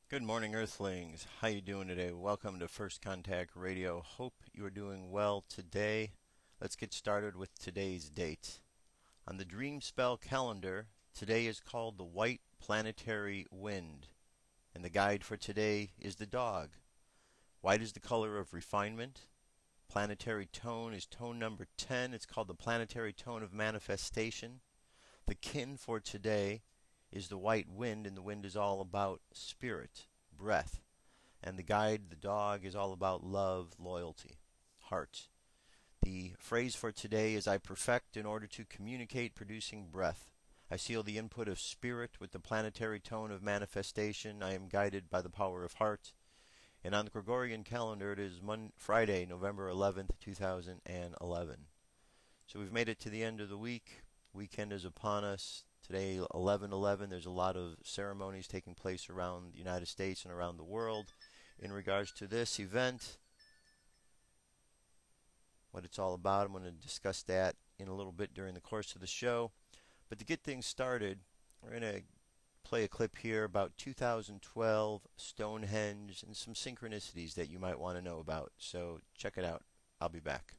Good morning, Earthlings. How you doing today? Welcome to First Contact Radio. Hope you are doing well today. Let's get started with today's date. On the Dream Spell calendar, today is called the White Planetary Wind, and the guide for today is the dog. White is the color of refinement. Planetary tone is tone number 10. It's called the planetary tone of manifestation. The kin for today is the white wind, and the wind is all about spirit, breath. And the guide, the dog, is all about love, loyalty, heart. The phrase for today is I perfect in order to communicate, producing breath. I seal the input of spirit with the planetary tone of manifestation. I am guided by the power of heart. And on the Gregorian calendar, it is Friday, November 11th, 2011. So we've made it to the end of the week. Weekend is upon us. Today, 11/11, there's a lot of ceremonies taking place around the United States and around the world in regards to this event. What it's all about, I'm going to discuss that in a little bit during the course of the show. But to get things started, we're going to play a clip here about 2012, Stonehenge, and some synchronicities that you might want to know about. So check it out. I'll be back.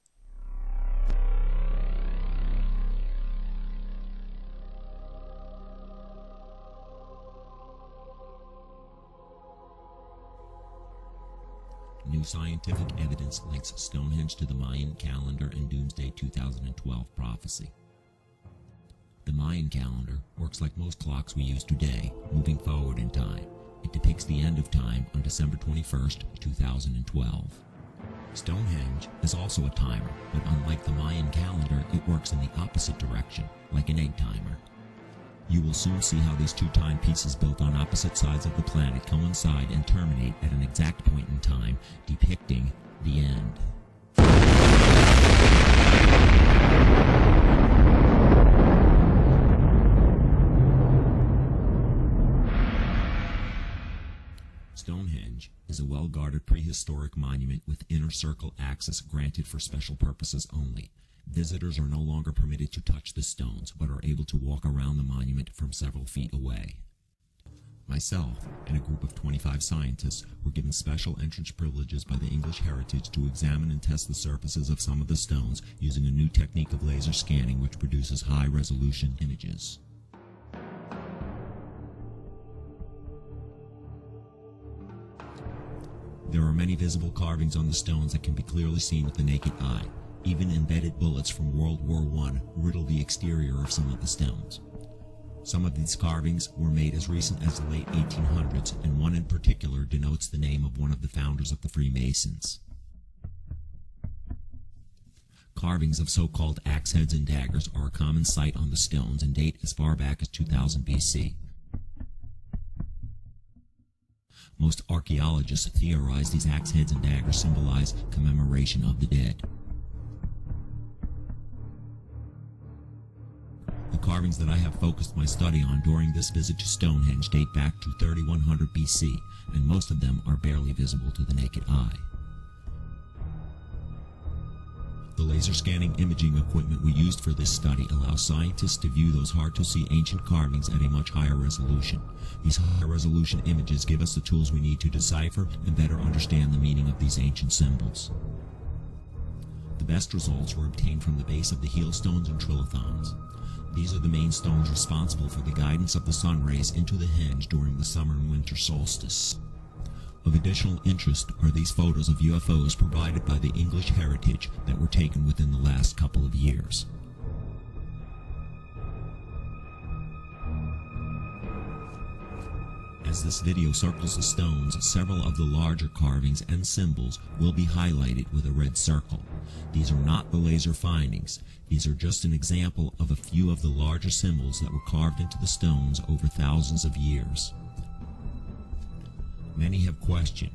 New scientific evidence links Stonehenge to the Mayan calendar and Doomsday 2012 prophecy. The Mayan calendar works like most clocks we use today, moving forward in time. It depicts the end of time on December 21st, 2012. Stonehenge is also a timer, but unlike the Mayan calendar, it works in the opposite direction, like an egg timer. You will soon see how these two timepieces built on opposite sides of the planet coincide and terminate at an exact point in time, depicting the end. Stonehenge is a well-guarded prehistoric monument with inner circle access granted for special purposes only. Visitors are no longer permitted to touch the stones, but are able to walk around the monument from several feet away. Myself and a group of 25 scientists were given special entrance privileges by the English Heritage to examine and test the surfaces of some of the stones using a new technique of laser scanning which produces high-resolution images. There are many visible carvings on the stones that can be clearly seen with the naked eye. Even embedded bullets from World War I riddle the exterior of some of the stones. Some of these carvings were made as recent as the late 1800s, and one in particular denotes the name of one of the founders of the Freemasons. Carvings of so-called axe heads and daggers are a common sight on the stones and date as far back as 2000 BC. Most archaeologists theorize these axe heads and daggers symbolize commemoration of the dead. The carvings that I have focused my study on during this visit to Stonehenge date back to 3100 BC, and most of them are barely visible to the naked eye. The laser scanning imaging equipment we used for this study allows scientists to view those hard-to-see ancient carvings at a much higher resolution. These higher-resolution images give us the tools we need to decipher and better understand the meaning of these ancient symbols. The best results were obtained from the base of the heel stones and trilithons. These are the main stones responsible for the guidance of the sun rays into the henge during the summer and winter solstice. Of additional interest are these photos of UFOs provided by the English Heritage that were taken within the last couple of years. As this video circles the stones, several of the larger carvings and symbols will be highlighted with a red circle. These are not the laser findings. These are just an example of a few of the larger symbols that were carved into the stones over thousands of years. Many have questioned,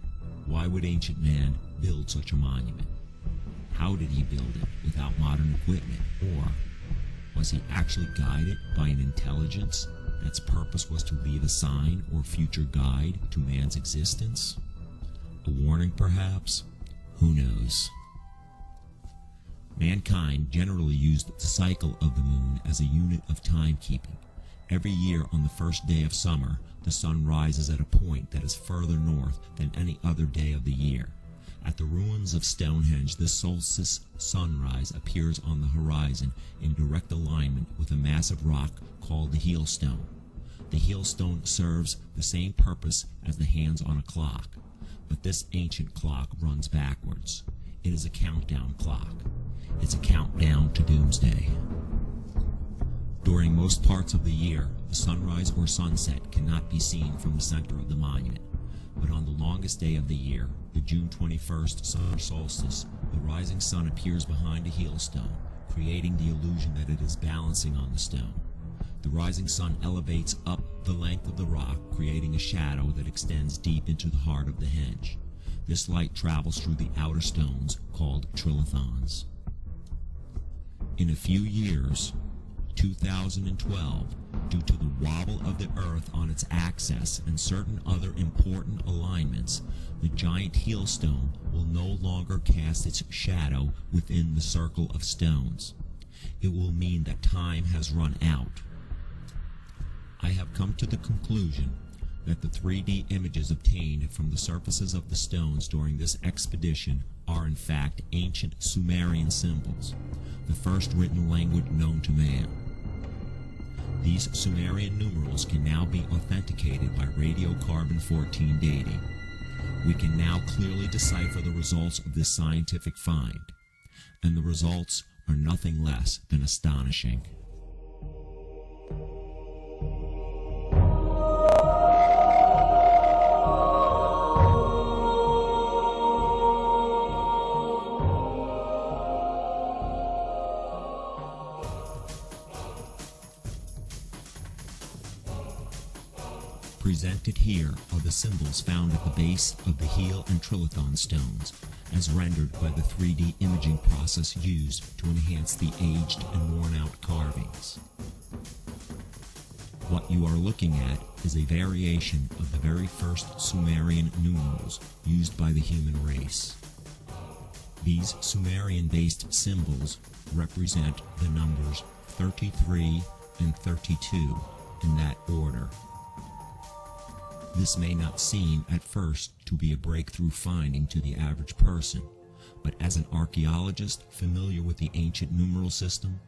why would ancient man build such a monument? How did he build it without modern equipment? Or was he actually guided by an intelligence that's purpose was to leave a sign or future guide to man's existence? A warning, perhaps? Who knows? Mankind generally used the cycle of the moon as a unit of timekeeping. Every year on the first day of summer, the sun rises at a point that is further north than any other day of the year. At the ruins of Stonehenge, this solstice sunrise appears on the horizon in direct alignment with a massive rock called the Heelstone. The Heelstone serves the same purpose as the hands on a clock, but this ancient clock runs backwards. It is a countdown clock. It's a countdown to doomsday. During most parts of the year, the sunrise or sunset cannot be seen from the center of the monument. But on the longest day of the year, the June 21st summer solstice, the rising sun appears behind a Heelstone, creating the illusion that it is balancing on the stone. The rising sun elevates up the length of the rock, creating a shadow that extends deep into the heart of the henge. This light travels through the outer stones, called trilithons. In a few years, 2012, due to the wobble of the Earth on its axis and certain other important alignments, the giant Heelstone will no longer cast its shadow within the circle of stones. It will mean that time has run out. I have come to the conclusion that the 3D images obtained from the surfaces of the stones during this expedition are in fact ancient Sumerian symbols, the first written language known to man. These Sumerian numerals can now be authenticated by radiocarbon-14 dating. We can now clearly decipher the results of this scientific find, and the results are nothing less than astonishing. Presented here are the symbols found at the base of the heel and trilithon stones, as rendered by the 3D imaging process used to enhance the aged and worn-out carvings. What you are looking at is a variation of the very first Sumerian numerals used by the human race. These Sumerian-based symbols represent the numbers 33 and 32 in that order. This may not seem at first to be a breakthrough finding to the average person, but as an archaeologist familiar with the ancient numeral system,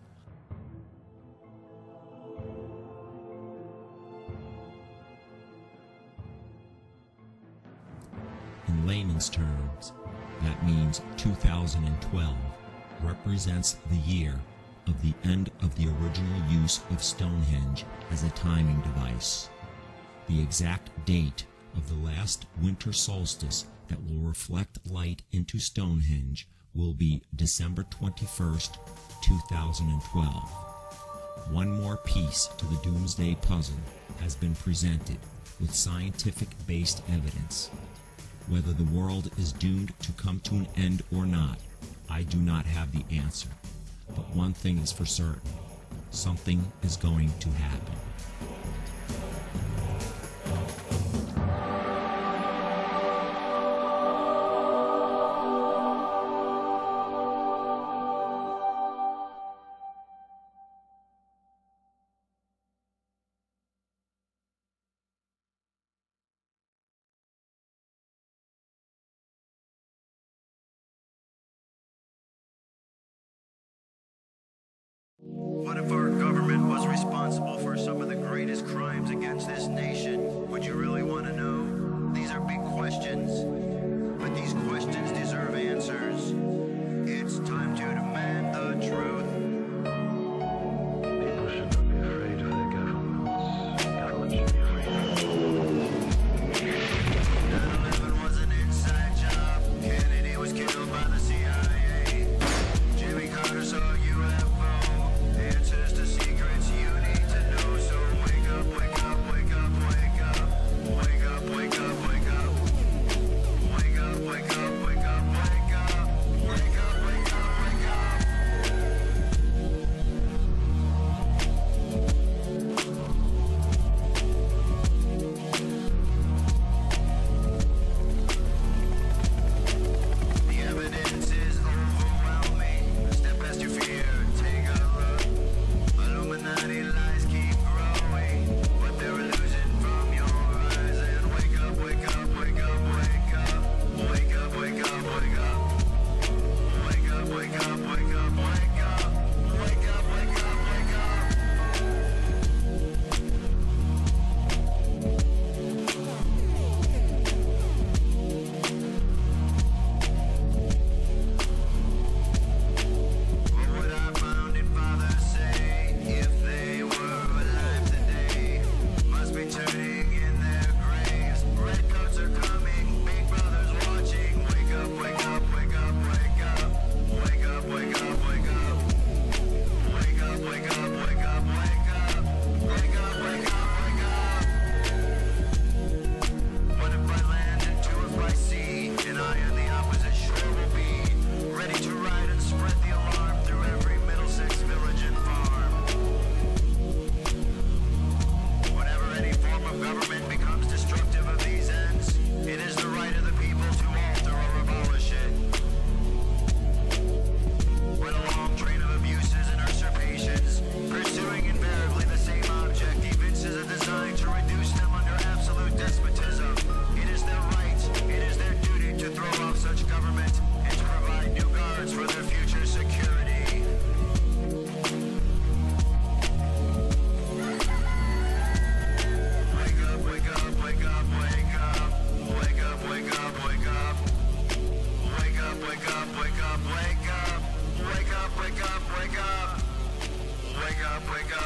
in layman's terms, that means 2012 represents the year of the end of the original use of Stonehenge as a timing device. The exact date of the last winter solstice that will reflect light into Stonehenge will be December 21st, 2012. One more piece to the doomsday puzzle has been presented with scientific-based evidence. Whether the world is doomed to come to an end or not, I do not have the answer. But one thing is for certain, something is going to happen. What if our government was responsible for some of the greatest crimes against this nation? Would you really want to know? These are big questions, but these questions deserve answers. It's time to demand the truth. People should not be afraid of their governments. Governments should be afraid of 9/11 was an inside job. Kennedy was killed by the CIA. Jimmy Carter saw UFO. Answers to secrets you need to know. So wake up, wake up, wake up, wake up. Wake up, wake up, wake up. Wake up, wake up, wake up, wake up.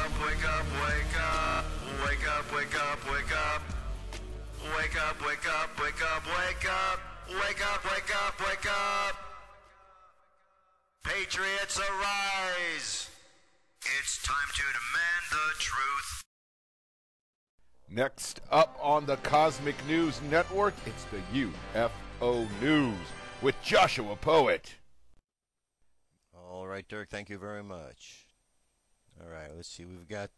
up, wake up, wake up. Wake up, wake up, wake up. Wake up, wake up, wake up, wake up. Wake up, wake up, wake up. Patriots arise. It's time to demand the truth. Next up on the Cosmic News Network, it's the UFO News with Joshua Poet. All right, Dirk, thank you very much. All right, let's see. We've got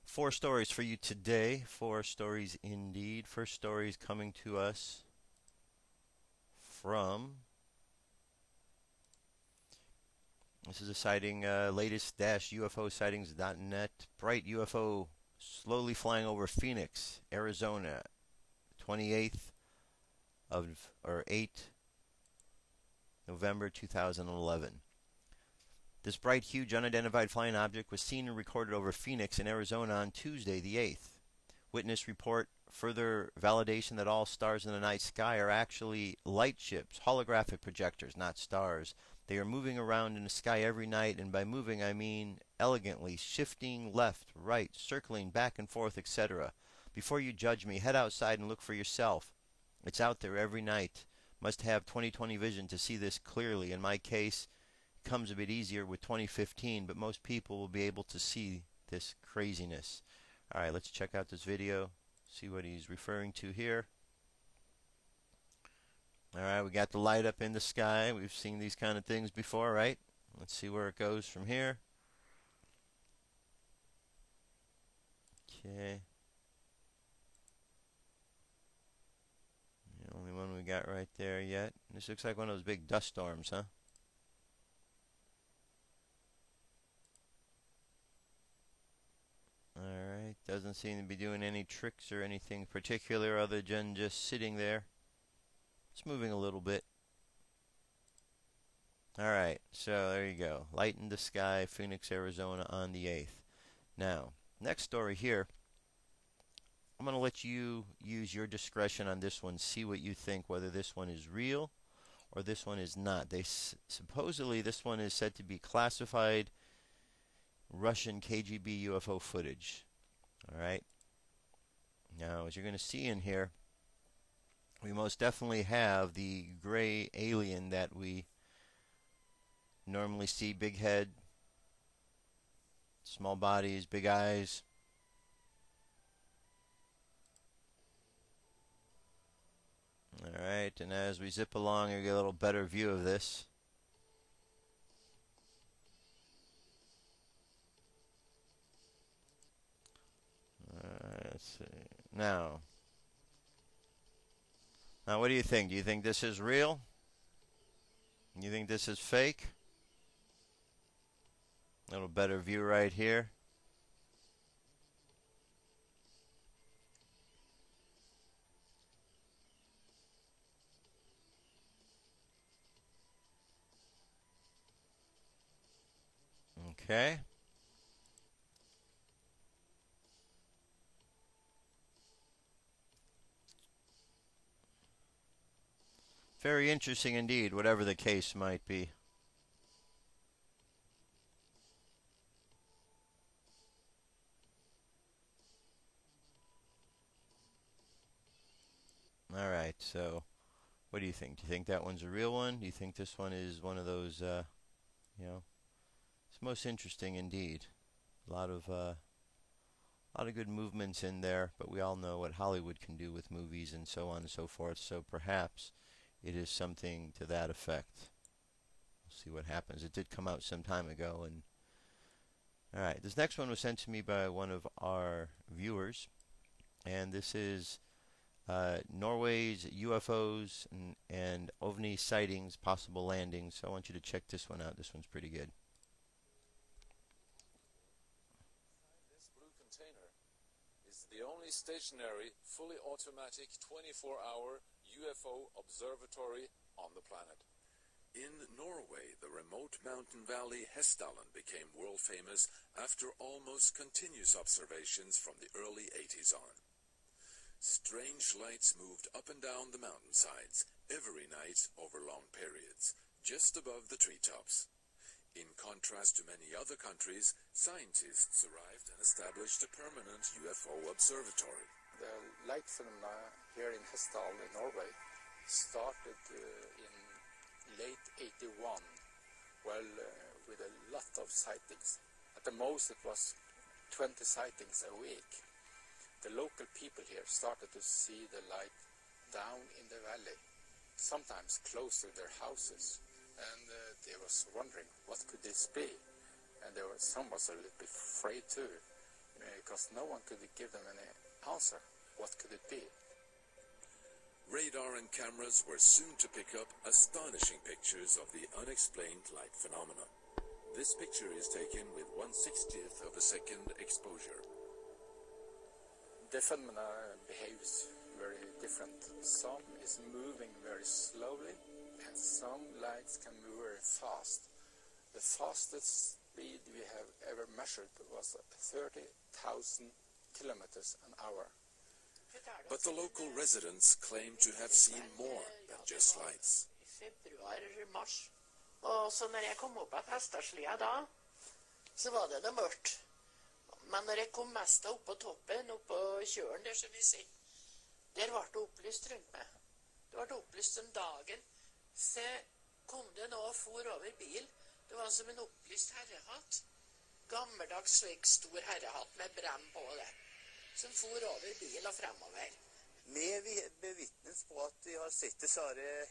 4 stories for you today. 4 stories indeed. First story is coming to us from... This is a sighting, latest-UFO-sightings.net. Bright UFO slowly flying over Phoenix, Arizona, 28th of, or 8 November 2011. This bright, huge, unidentified flying object was seen and recorded over Phoenix in Arizona on Tuesday, the 8th. Witness report further validation that all stars in the night sky are actually light ships, holographic projectors, not stars. They are moving around in the sky every night, and by moving I mean elegantly, shifting left, right, circling back and forth, etc. Before you judge me, head outside and look for yourself. It's out there every night. Must have 20/20 vision to see this clearly. In my case, it comes a bit easier with 20/15, but most people will be able to see this craziness. Alright, let's check out this video, see what he's referring to here. Alright, we got the light up in the sky. We've seen these kind of things before, right? Let's see where it goes from here. Okay. The only one we got right there yet. This looks like one of those big dust storms, huh? Alright, doesn't seem to be doing any tricks or anything particular other than just sitting there. It's moving a little bit. Alright, so there you go. Light in the sky, Phoenix, Arizona on the 8th. Now, next story here. I'm going to let you use your discretion on this one. See what you think, whether this one is real or this one is not. Supposedly this one is said to be classified Russian KGB UFO footage. Alright. Now, as you're going to see in here, we most definitely have the gray alien that we normally see. Big head, small bodies, big eyes. Alright, and as we zip along, you get a little better view of this. Let's see. Now, what do you think? Do you think this is real? You think this is fake? A little better view right here. Okay. Very interesting indeed, whatever the case might be. Alright, so what do you think? Do you think that one's a real one? Do you think this one is one of those, you know, it's most interesting indeed. A lot of good movements in there, but we all know what Hollywood can do with movies and so on and so forth, so perhaps it is something to that effect. We'll see what happens. It did come out some time ago. And alright, this next one was sent to me by one of our viewers, and this is Norway's UFOs and OVNI sightings, possible landings. So I want you to check this one out. This one's pretty good. This blue container is the only stationary, fully automatic 24-hour UFO observatory on the planet. In Norway, the remote mountain valley Hessdalen became world famous after almost continuous observations from the early 80s on. Strange lights moved up and down the mountainsides every night over long periods, just above the treetops. In contrast to many other countries, scientists arrived and established a permanent UFO observatory. The light phenomena here in Hessdal in Norway started in late 81, with a lot of sightings. At the most it was 20 sightings a week. The local people here started to see the light down in the valley, sometimes close to their houses. And they was wondering, what could this be? And some was a little bit afraid too, because no one could give them any answer. What could it be? Radar and cameras were soon to pick up astonishing pictures of the unexplained light phenomena. This picture is taken with 1/60th of a second exposure. The phenomena behaves very different. Some is moving very slowly, and some lights can move very fast. The fastest speed we have ever measured was 30,000 kilometers an hour. But the local residents claim to have seen more than just lights. Februar-mars. Og så når jeg kom opp av hesteslia da, så var det mørkt. Men når jeg kom mest opp på toppen, opp på kjølen der, som vi sier, der ble det opplyst rundt meg. Det ble opplyst om dagen. Så kom det nå og for over bil. Det var som en opplyst herrehatt. Gammeldags slik stor herrehatt med brem på det. Som for over bil og fremover. Vi bevitnes på at vi har sett dessverre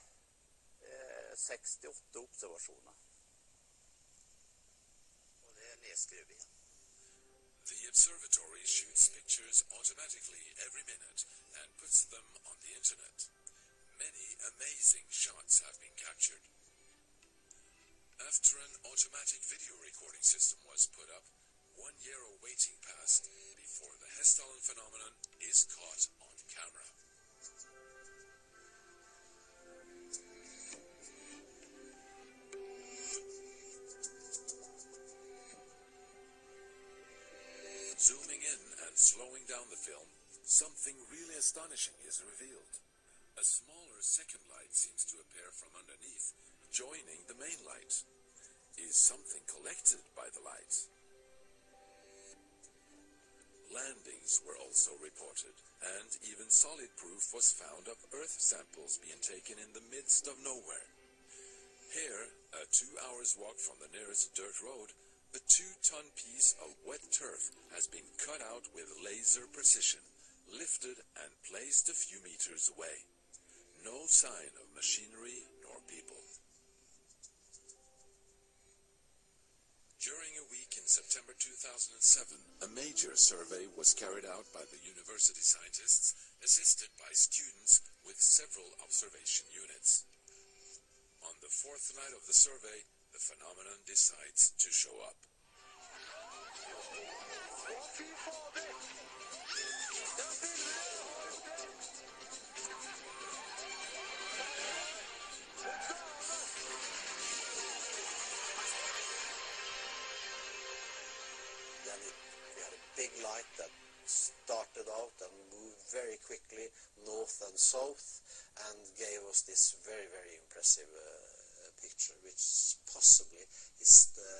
68 observasjoner. Og det er nedskrevet igjen. The observatory shoots pictures automatically every minute and puts them on the internet. Many amazing shots have been captured. After an automatic video recording system was put up, 1 year of waiting passed before the Hessdalen phenomenon is caught on camera. Zooming in and slowing down the film, something really astonishing is revealed. A smaller second light seems to appear from underneath, joining the main light. Is something collected by the light? Landings were also reported, and even solid proof was found of earth samples being taken in the midst of nowhere. Here, a 2 hours walk from the nearest dirt road, a 2-ton piece of wet turf has been cut out with laser precision, lifted and placed a few meters away. No sign of machinery nor people. During a week in September 2007, a major survey was carried out by the university scientists, assisted by students with several observation units. On the 4th night of the survey, the phenomenon decides to show up. Then we had a big light that started out and moved very quickly north and south and gave us this very, very impressive picture, which possibly is the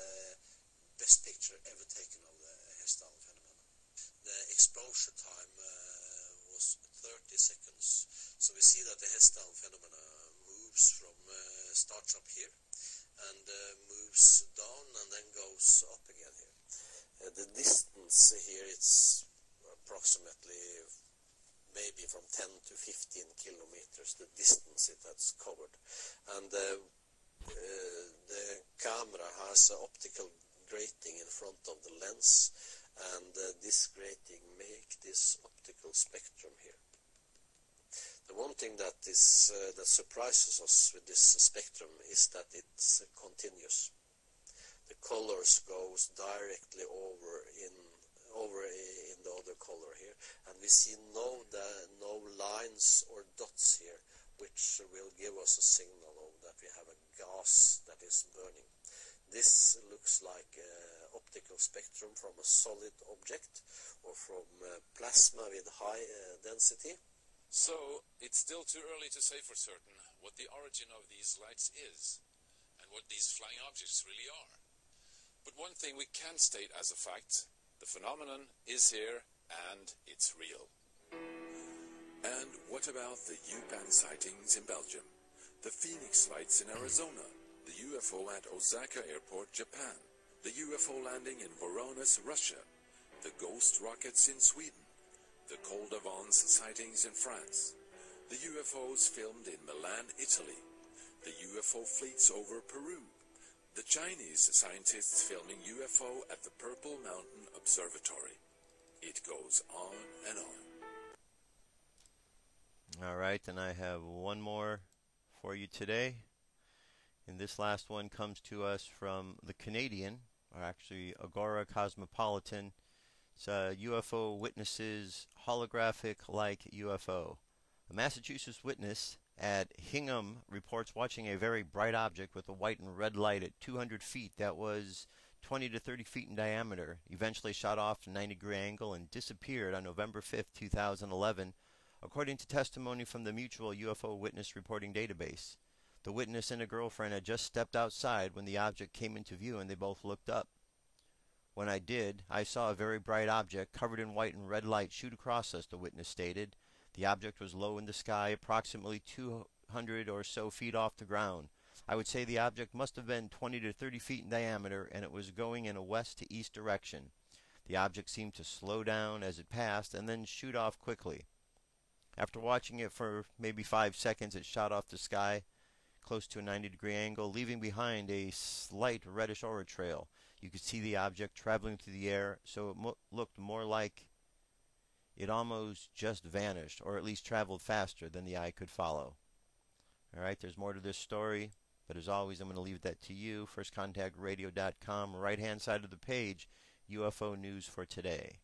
best picture ever taken of the Hessdalen phenomenon. The exposure time was 30 seconds, so we see that the Hessdalen phenomenon moves from, starts up here and moves down and then goes up again here. The distance here, it's approximately maybe from 10 to 15 kilometers, the distance it has covered. And the camera has an optical grating in front of the lens, and this grating makes this optical spectrum here. The one thing that is that surprises us with this spectrum is that it's continuous. The colors goes directly over in the other color here, and we see no lines or dots here, which will give us a signal of that we have a gas that is burning. This looks like optical spectrum from a solid object or from plasma with high density. So, it's still too early to say for certain what the origin of these lights is and what these flying objects really are. But one thing we can state as a fact, the phenomenon is here and it's real. And what about the UPAN sightings in Belgium, the Phoenix lights in Arizona, the UFO at Osaka Airport, Japan, the UFO landing in Voronezh, Russia, the ghost rockets in Sweden, the Col d'Avance sightings in France, the UFOs filmed in Milan, Italy, the UFO fleets over Peru, the Chinese scientists filming UFO at the Purple Mountain Observatory. It goes on and on. All right, and I have one more for you today. And this last one comes to us from the Canadian, or actually Agora Cosmopolitan. It's UFO witnesses holographic-like UFO. A Massachusetts witness at Hingham reports watching a very bright object with a white and red light at 200 feet that was 20 to 30 feet in diameter, eventually shot off at a 90-degree angle and disappeared on November 5th, 2011, according to testimony from the Mutual UFO Witness Reporting Database. The witness and a girlfriend had just stepped outside when the object came into view and they both looked up. When I did, I saw a very bright object covered in white and red light shoot across us, the witness stated. The object was low in the sky, approximately 200 or so feet off the ground. I would say the object must have been 20 to 30 feet in diameter, and it was going in a west to east direction. The object seemed to slow down as it passed and then shoot off quickly. After watching it for maybe 5 seconds, it shot off the sky close to a 90-degree angle, leaving behind a slight reddish aura trail. You could see the object traveling through the air, so it looked more like it almost just vanished, or at least traveled faster than the eye could follow. Alright, there's more to this story, but as always, I'm going to leave that to you. FirstContactRadio.com, right-hand side of the page, UFO News for today.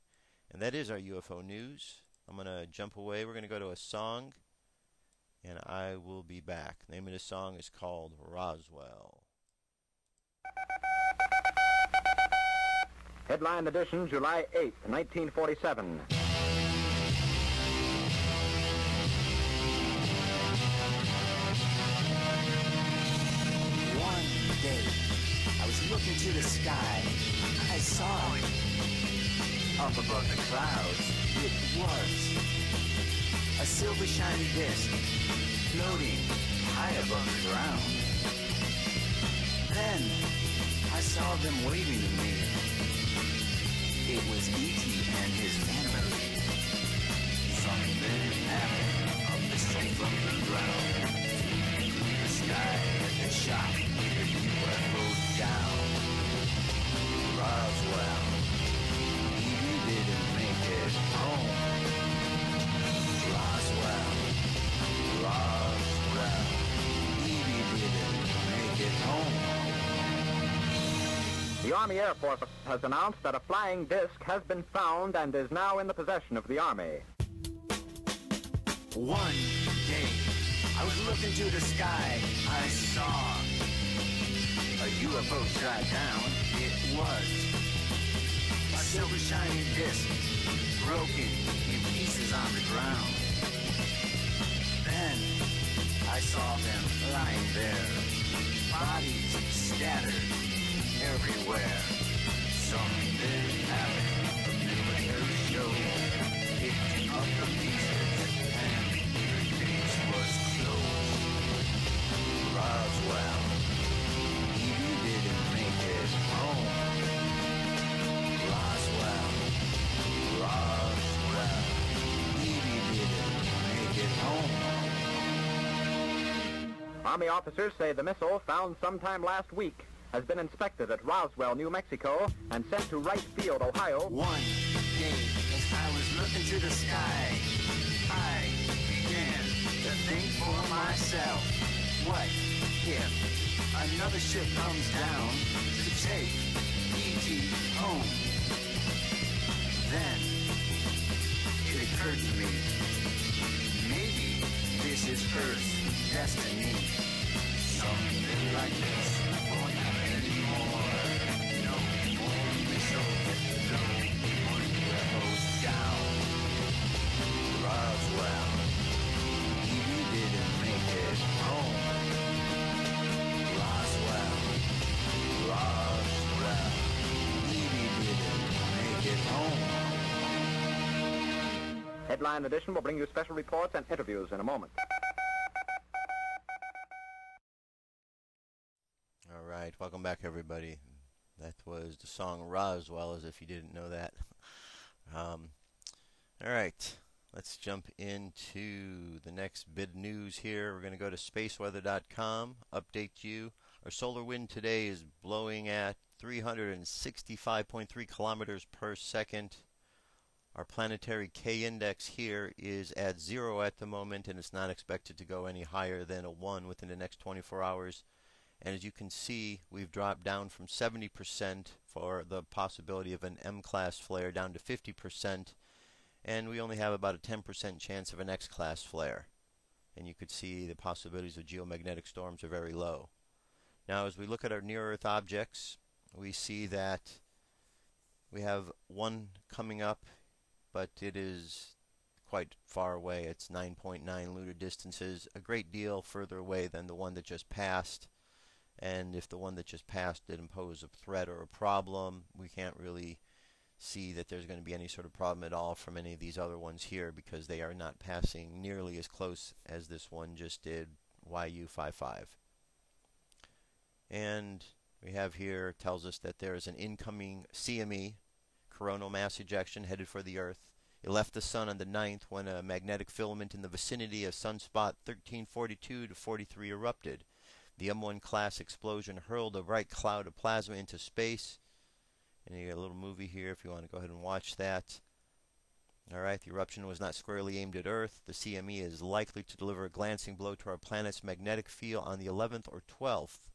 And that is our UFO News. I'm going to jump away. We're going to go to a song, and I will be back. The name of this song is called Roswell. Headline edition, July 8th, 1947. One day, I was looking to the sky. I saw it. Up above the clouds, it was a silver shiny disc floating high above the ground. Then I saw them waving to me. It was E.T. and his family. Something happened up the street from the ground. Through the sky that shot the UFO down. Roswell, you didn't make it home. Roswell, Evie didn't make it home. The Army Air Force has announced that a flying disc has been found and is now in the possession of the Army. One day, I was looking to the sky. I saw a UFO shot down. It was a silver shining disc broken in pieces on the ground. Then I saw them lying there, bodies scattered everywhere. Something happened, a military show, picked up the pieces, and the case was closed. Roswell, you didn't make it home. Roswell, you didn't make it home. Army officers say the missile, found sometime last week, has been inspected at Roswell, New Mexico, and sent to Wright Field, Ohio. One day, as I was looking to the sky, I began to think for myself, what if another ship comes down to take E.T. home? Then, it occurred to me, maybe this is Earth's destiny. Something like this won't happen anymore. No more missiles, no more UFOs down. Roswell, you didn't make it home. Roswell, Headline Edition will bring you special reports and interviews in a moment. All right, welcome back, everybody. That was the song Roswell, as if you didn't know that. All right, let's jump into the next bit of news here. We're going to go to spaceweather.com, update you. Our solar wind today is blowing at 365.3 kilometers per second. Our planetary K-index here is at 0 at the moment, and it's not expected to go any higher than a 1 within the next 24 hours. And as you can see, we've dropped down from 70% for the possibility of an M-class flare down to 50%, and we only have about a 10% chance of an X-class flare. And you could see the possibilities of geomagnetic storms are very low. Now, as we look at our near-Earth objects, we see that we have one coming up, but it is quite far away. It's 9.9 lunar distances, a great deal further away than the one that just passed. And if the one that just passed did impose a threat or a problem, we can't really see that there's going to be any sort of problem at all from any of these other ones here, because they are not passing nearly as close as this one just did, YU55. And we have here, tells us that there is an incoming CME, coronal mass ejection, headed for the Earth. It left the Sun on the 9th when a magnetic filament in the vicinity of sunspot 1342 to 43 erupted. The M1 class explosion hurled a bright cloud of plasma into space. And you get a little movie here if you want to go ahead and watch that. Alright, the eruption was not squarely aimed at Earth. The CME is likely to deliver a glancing blow to our planet's magnetic field on the 11th or 12th.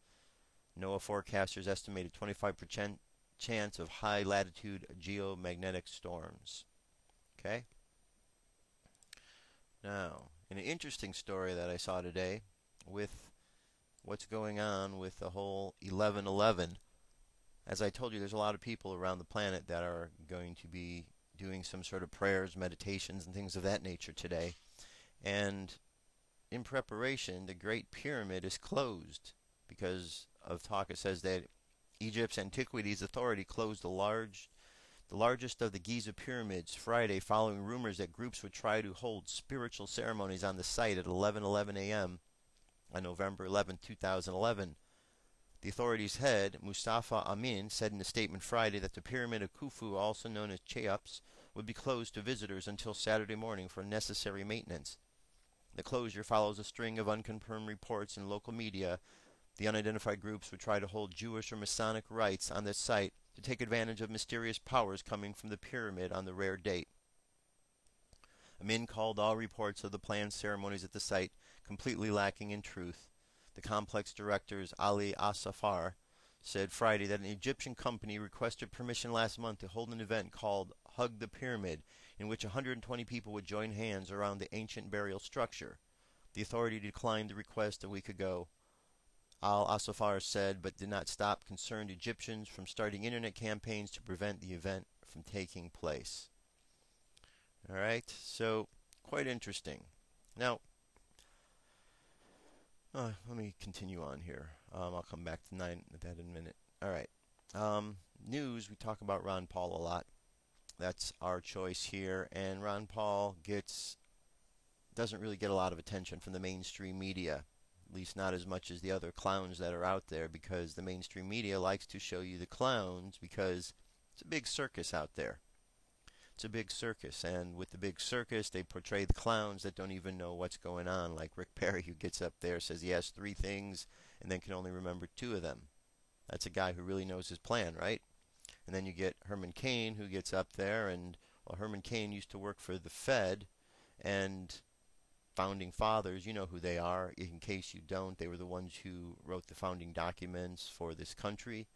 NOAA forecasters estimated 25% chance of high latitude geomagnetic storms. Okay? Now, an interesting story that I saw today with what's going on with the whole 11/11. As I told you, there's a lot of people around the planet that are going to be doing some sort of prayers, meditations, and things of that nature today. And in preparation, the Great Pyramid is closed because of talk. It says that Egypt's Antiquities Authority closed the largest of the Giza pyramids Friday following rumors that groups would try to hold spiritual ceremonies on the site at 11:11 a.m. on November 11, 2011. The authority's head, Mustafa Amin, said in a statement Friday that the Pyramid of Khufu, also known as Cheops, would be closed to visitors until Saturday morning for necessary maintenance. The closure follows a string of unconfirmed reports in local media. The unidentified groups would try to hold Jewish or Masonic rites on the site to take advantage of mysterious powers coming from the pyramid on the rare date. Amin called all reports of the planned ceremonies at the site completely lacking in truth. The complex directors Ali Asafar said Friday that an Egyptian company requested permission last month to hold an event called Hug the Pyramid, in which 120 people would join hands around the ancient burial structure. The authority declined the request a week ago, Al-Asafar said, but did not stop concerned Egyptians from starting internet campaigns to prevent the event from taking place. Alright, so quite interesting. Now, let me continue on here. I'll come back to that in a minute. Alright, news, we talk about Ron Paul a lot. That's our choice here, and Ron Paul doesn't really get a lot of attention from the mainstream media, at least not as much as the other clowns that are out there, because the mainstream media likes to show you the clowns because it's a big circus out there. It's a big circus, and with the big circus, they portray the clowns that don't even know what's going on, like Rick Perry, who gets up there, says he has 3 things, and then can only remember 2 of them. That's a guy who really knows his plan, right? And then you get Herman Cain, who gets up there, and well, Herman Cain used to work for the Fed, and founding fathers, you know who they are. In case you don't, they were the ones who wrote the founding documents for this country,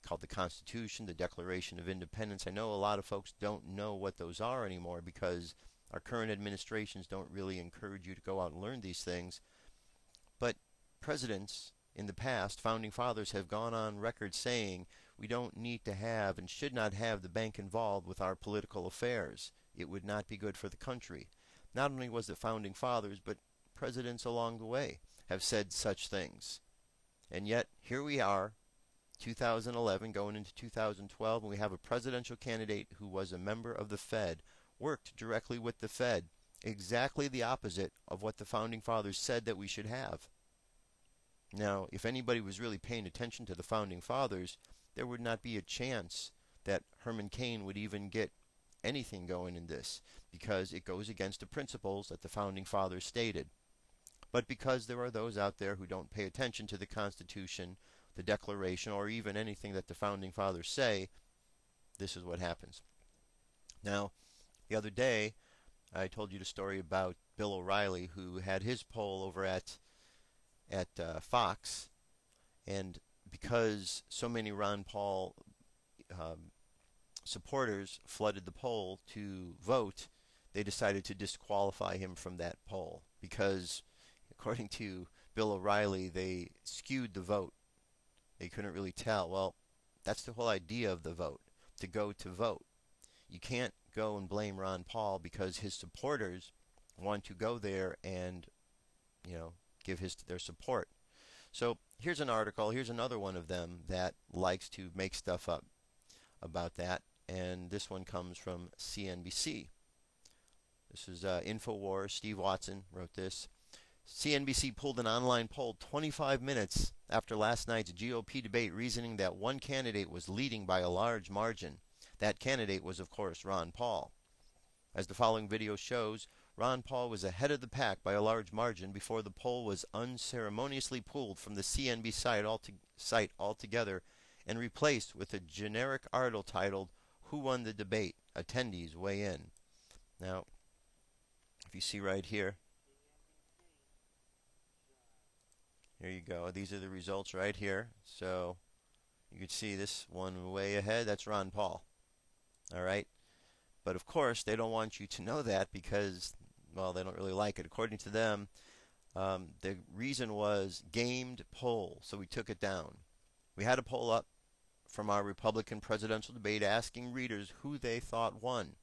called the Constitution, the Declaration of Independence. I know a lot of folks don't know what those are anymore because our current administrations don't really encourage you to go out and learn these things. But presidents in the past, founding fathers, have gone on record saying we don't need to have and should not have the bank involved with our political affairs. It would not be good for the country. Not only was it founding fathers, but presidents along the way have said such things. And yet, here we are, 2011 going into 2012, and we have a presidential candidate who was a member of the Fed worked directly with the Fed. Exactly the opposite of what the Founding Fathers said that we should have. Now, if anybody was really paying attention to the Founding Fathers, there would not be a chance that Herman Cain would even get anything going in this, because it goes against the principles that the Founding Fathers stated. But because there are those out there who don't pay attention to the Constitution, the Declaration, or even anything that the Founding Fathers say, this is what happens. Now, the other day, I told you the story about Bill O'Reilly, who had his poll over at Fox, and because so many Ron Paul supporters flooded the poll to vote, they decided to disqualify him from that poll because, according to Bill O'Reilly, they skewed the vote. They couldn't really tell. Well, that's the whole idea of the vote, to go to vote. You can't go and blame Ron Paul because his supporters want to go there and, give their support. So here's an article. Here's another one of them that likes to make stuff up about that. And this one comes from CNBC. This is InfoWars. Steve Watson wrote this. CNBC pulled an online poll 25 minutes after last night's GOP debate, reasoning that one candidate was leading by a large margin. That candidate was, of course, Ron Paul. As the following video shows, Ron Paul was ahead of the pack by a large margin before the poll was unceremoniously pulled from the CNBC site altogether and replaced with a generic article titled, "Who Won the Debate? Attendees Weigh In." Now, if you see right here, here you go. These are the results right here. So you can see this one way ahead. That's Ron Paul. All right. But of course, they don't want you to know that because, well, they don't really like it. According to them, the reason was gamed poll. So we took it down. We had a poll up from our Republican presidential debate asking readers who they thought won.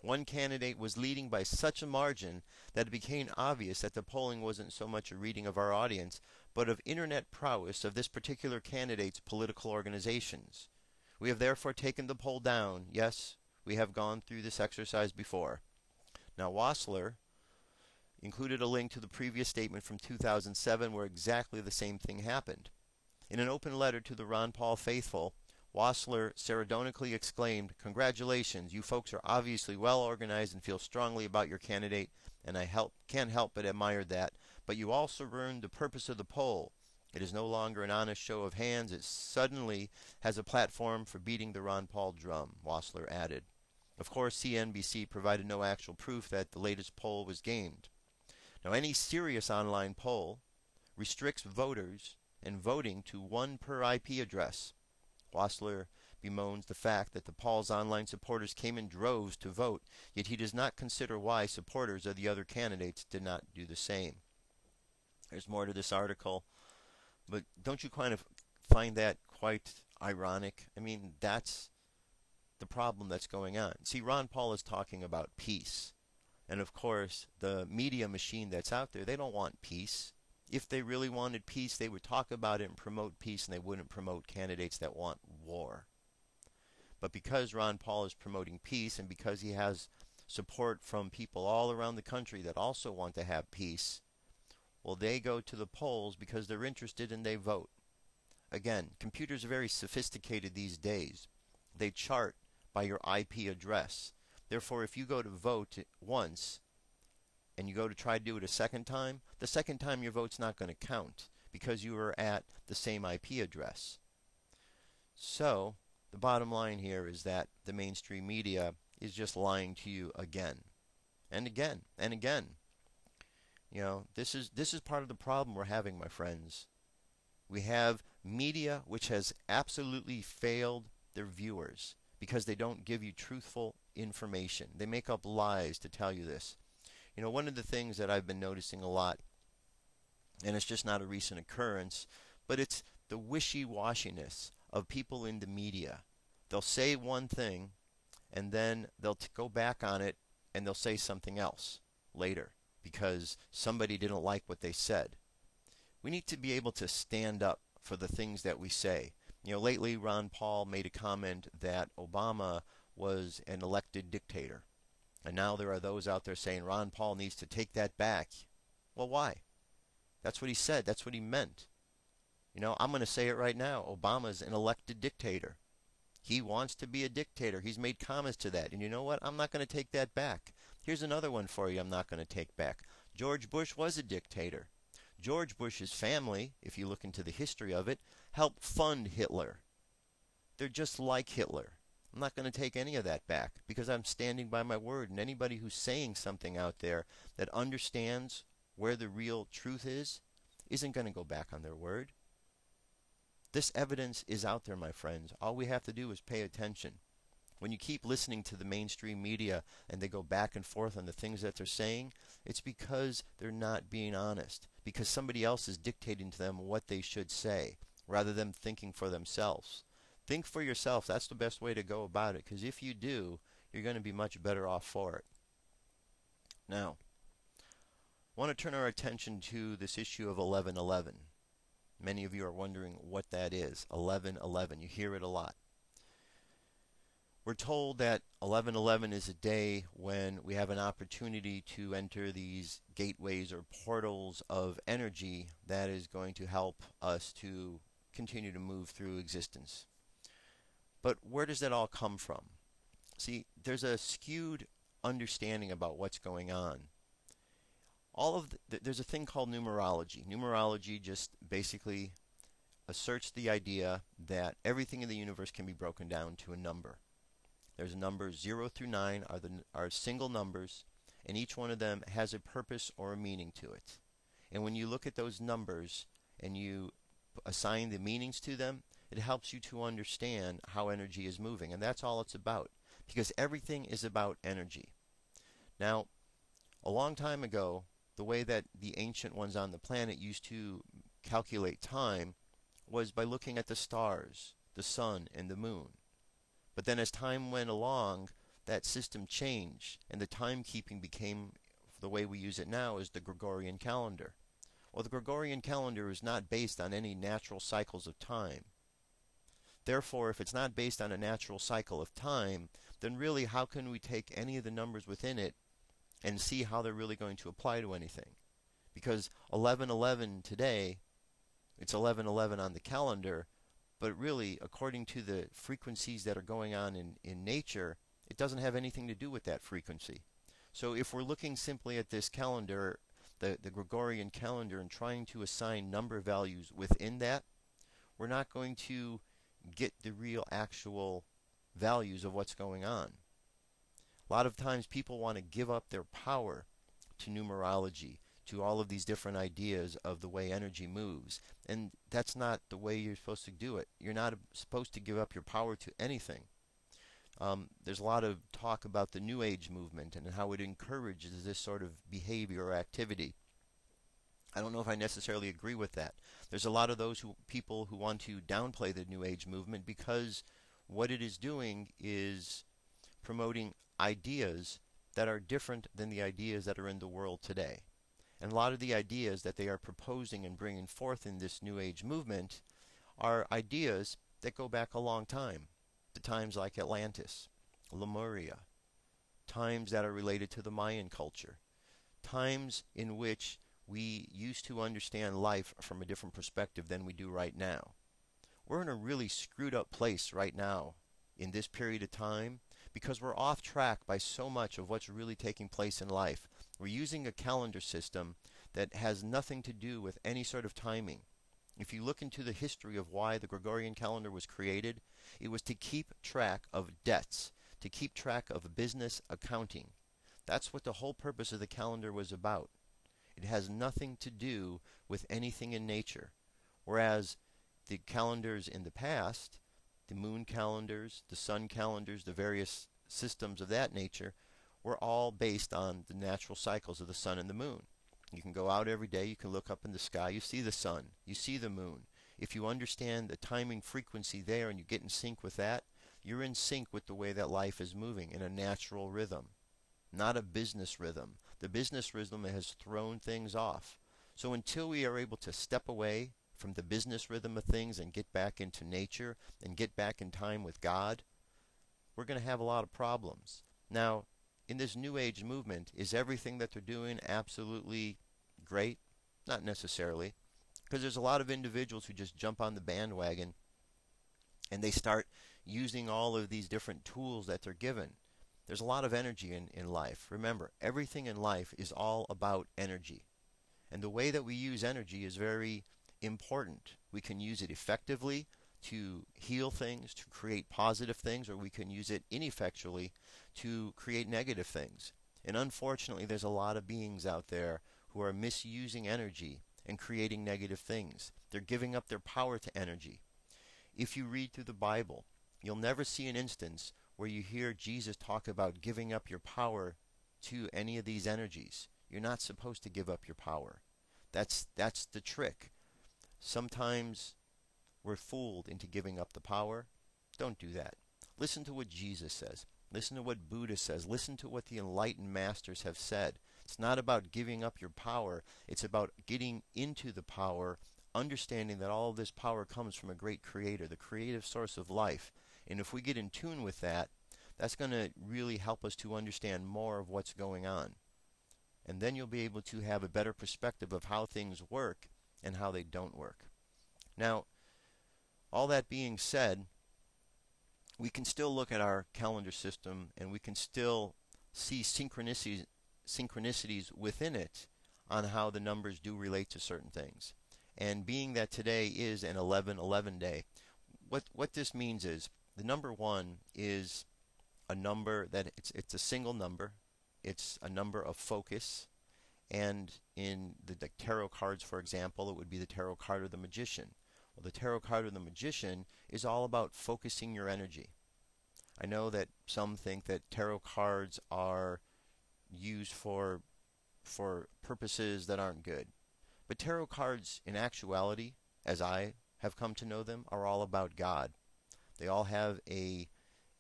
One candidate was leading by such a margin that it became obvious that the polling wasn't so much a reading of our audience, but of internet prowess of this particular candidate's political organizations. We have therefore taken the poll down. Yes, we have gone through this exercise before. Now, Wassler included a link to the previous statement from 2007 where exactly the same thing happened. In an open letter to the Ron Paul faithful, Wassler sardonically exclaimed, "Congratulations, you folks are obviously well organized and feel strongly about your candidate, and I can't help but admire that. But you also ruined the purpose of the poll. It is no longer an honest show of hands. It suddenly has a platform for beating the Ron Paul drum," Wassler added. Of course, CNBC provided no actual proof that the latest poll was gamed. Now, any serious online poll restricts voters and voting to one per IP address. Wassler bemoans the fact that the Paul's online supporters came in droves to vote, yet he does not consider why supporters of the other candidates did not do the same. There's more to this article, but don't you kind of find that quite ironic? I mean, that's the problem that's going on. See, Ron Paul is talking about peace. And of course, the media machine that's out there, they don't want peace. If they really wanted peace, they would talk about it and promote peace, and they wouldn't promote candidates that want war. But because Ron Paul is promoting peace, and because he has support from people all around the country that also want to have peace, well, they go to the polls because they're interested and they vote. Again, computers are very sophisticated these days. They chart by your IP address. Therefore, if you go to vote once, and you go to try to do it a second time, the second time your vote's not going to count because you were at the same IP address. So, the bottom line here is that the mainstream media is just lying to you again and again and again. You know, this is part of the problem we're having, my friends. We have media which has absolutely failed their viewers because they don't give you truthful information. They make up lies to tell you this. You know, one of the things that I've been noticing a lot, and it's just not a recent occurrence, but it's the wishy-washiness of people in the media. They'll say one thing, and then they'll go back on it, and they'll say something else later because somebody didn't like what they said. We need to be able to stand up for the things that we say. You know, lately Ron Paul made a comment that Obama was an elected dictator. And now there are those out there saying Ron Paul needs to take that back. Well, why? That's what he said. That's what he meant. You know, I'm going to say it right now. Obama's an elected dictator. He wants to be a dictator. He's made comments to that. And you know what? I'm not going to take that back. Here's another one for you I'm not going to take back. George Bush was a dictator. George Bush's family, if you look into the history of it, helped fund Hitler. They're just like Hitler. I'm not going to take any of that back because I'm standing by my word. And anybody who's saying something out there that understands where the real truth is isn't going to go back on their word. This evidence is out there, my friends. All we have to do is pay attention. When you keep listening to the mainstream media and they go back and forth on the things that they're saying, it's because they're not being honest. Because somebody else is dictating to them what they should say, rather than thinking for themselves. Think for yourself. That's the best way to go about it. Because if you do, you're going to be much better off for it. Now, I want to turn our attention to this issue of 11/11. Many of you are wondering what that is. 11/11. You hear it a lot. We're told that 11/11 is a day when we have an opportunity to enter these gateways or portals of energy that is going to help us to continue to move through existence. But where does that all come from? See, there's a skewed understanding about what's going on. There's a thing called numerology. Numerology just basically asserts the idea that everything in the universe can be broken down to a number. There's numbers 0 through 9 are single numbers, and each one of them has a purpose or a meaning to it. And when you look at those numbers and you assign the meanings to them, it helps you to understand how energy is moving. And that's all it's about, because everything is about energy. Now, a long time ago, the way that the ancient ones on the planet used to calculate time was by looking at the stars, the sun, and the moon. But then as time went along, that system changed, and the timekeeping became the way we use it now is the Gregorian calendar. Well, the Gregorian calendar is not based on any natural cycles of time. Therefore, if it's not based on a natural cycle of time, then really how can we take any of the numbers within it and see how they're really going to apply to anything? Because 11/11 today, it's 11/11 on the calendar, but really, according to the frequencies that are going on in nature, it doesn't have anything to do with that frequency. So if we're looking simply at this calendar, the Gregorian calendar, and trying to assign number values within that, we're not going to get the real actual values of what's going on. A lot of times people want to give up their power to numerology, to all of these different ideas of the way energy moves. And that's not the way you're supposed to do it. You're not supposed to give up your power to anything. There's a lot of talk about the New Age movement and how it encourages this sort of behavior or activity. I don't know if I necessarily agree with that. There's a lot of people who want to downplay the New Age movement because what it is doing is promoting ideas that are different than the ideas that are in the world today. And a lot of the ideas that they are proposing and bringing forth in this New Age movement are ideas that go back a long time, to times like Atlantis, Lemuria, times that are related to the Mayan culture, times in which we used to understand life from a different perspective than we do right now. We're in a really screwed up place right now in this period of time because we're off track by so much of what's really taking place in life. We're using a calendar system that has nothing to do with any sort of timing. If you look into the history of why the Gregorian calendar was created, it was to keep track of debts, to keep track of business accounting. That's what the whole purpose of the calendar was about. It has nothing to do with anything in nature. Whereas the calendars in the past, the moon calendars, the sun calendars, the various systems of that nature, were all based on the natural cycles of the sun and the moon. You can go out every day, you can look up in the sky, you see the sun, you see the moon. If you understand the timing frequency there and you get in sync with that, you're in sync with the way that life is moving in a natural rhythm, not a business rhythm. The business rhythm has thrown things off. So until we are able to step away from the business rhythm of things and get back into nature and get back in time with God, we're going to have a lot of problems. Now, in this New Age movement, is everything that they're doing absolutely great? Not necessarily, because there's a lot of individuals who just jump on the bandwagon and they start using all of these different tools that they're given. There's a lot of energy in life. Remember, everything in life is all about energy. And the way that we use energy is very important. We can use it effectively to heal things, to create positive things, or we can use it ineffectually to create negative things. And unfortunately, there's a lot of beings out there who are misusing energy and creating negative things. They're giving up their power to energy. If you read through the Bible, you'll never see an instance where you hear Jesus talk about giving up your power to any of these energies. You're not supposed to give up your power. That's the trick. Sometimes we're fooled into giving up the power. Don't do that. Listen to what Jesus says. Listen to what Buddha says. Listen to what the enlightened masters have said. It's not about giving up your power. It's about getting into the power, understanding that all of this power comes from a great creator, the creative source of life. And if we get in tune with that, that's going to really help us to understand more of what's going on. And then you'll be able to have a better perspective of how things work and how they don't work. Now, all that being said, we can still look at our calendar system and we can still see synchronicities within it on how the numbers do relate to certain things. And being that today is an 11/11 day, what this means is the number 1 is a number that it's a single number. It's a number of focus. And in the tarot cards, for example, it would be the tarot card of the magician. Well, the tarot card of the magician is all about focusing your energy. I know that some think that tarot cards are used for purposes that aren't good. But tarot cards, in actuality, as I have come to know them, are all about God. They all have a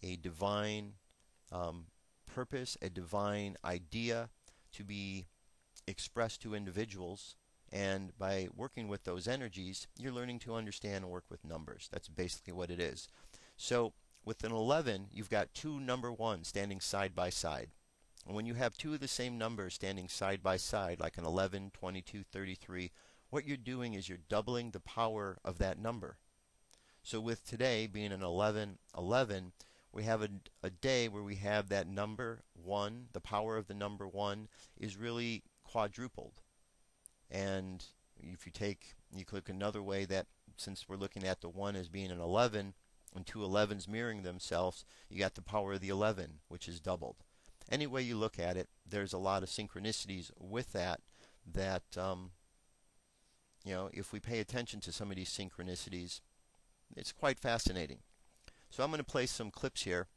divine purpose, a divine idea to be expressed to individuals. And by working with those energies, you're learning to understand and work with numbers. That's basically what it is. So with an 11, you've got two number 1s standing side by side. And when you have two of the same numbers standing side by side, like an 11, 22, 33, what you're doing is you're doubling the power of that number. So with today being an 11/11, we have a day where we have that number 1, the power of the number 1 is really quadrupled. And if you click another way, that since we're looking at the 1 as being an 11 and two 11s mirroring themselves, you got the power of the 11, which is doubled. Any way you look at it, there's a lot of synchronicities with that if we pay attention to some of these synchronicities, it's quite fascinating. So I'm going to play some clips here.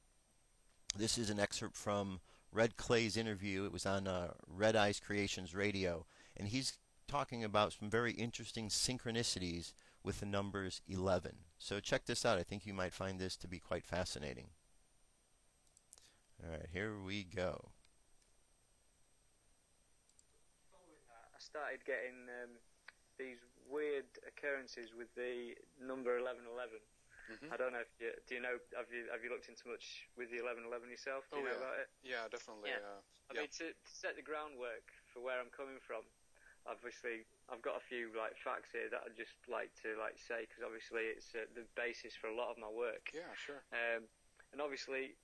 This is an excerpt from Rik Clay's interview. It was on Red Eyes Creations Radio, and he's talking about some very interesting synchronicities with the numbers 11. So check this out. I think you might find this to be quite fascinating. All right, here we go. I started getting these weird occurrences with the number 1111. I don't know if you know, have you looked into much with the 1111 yourself? Do you know about it? Yeah, definitely. Yeah. I mean, to set the groundwork for where I'm coming from, obviously I've got a few facts here that I'd just like to say, because obviously it's the basis for a lot of my work. Yeah, sure. And obviously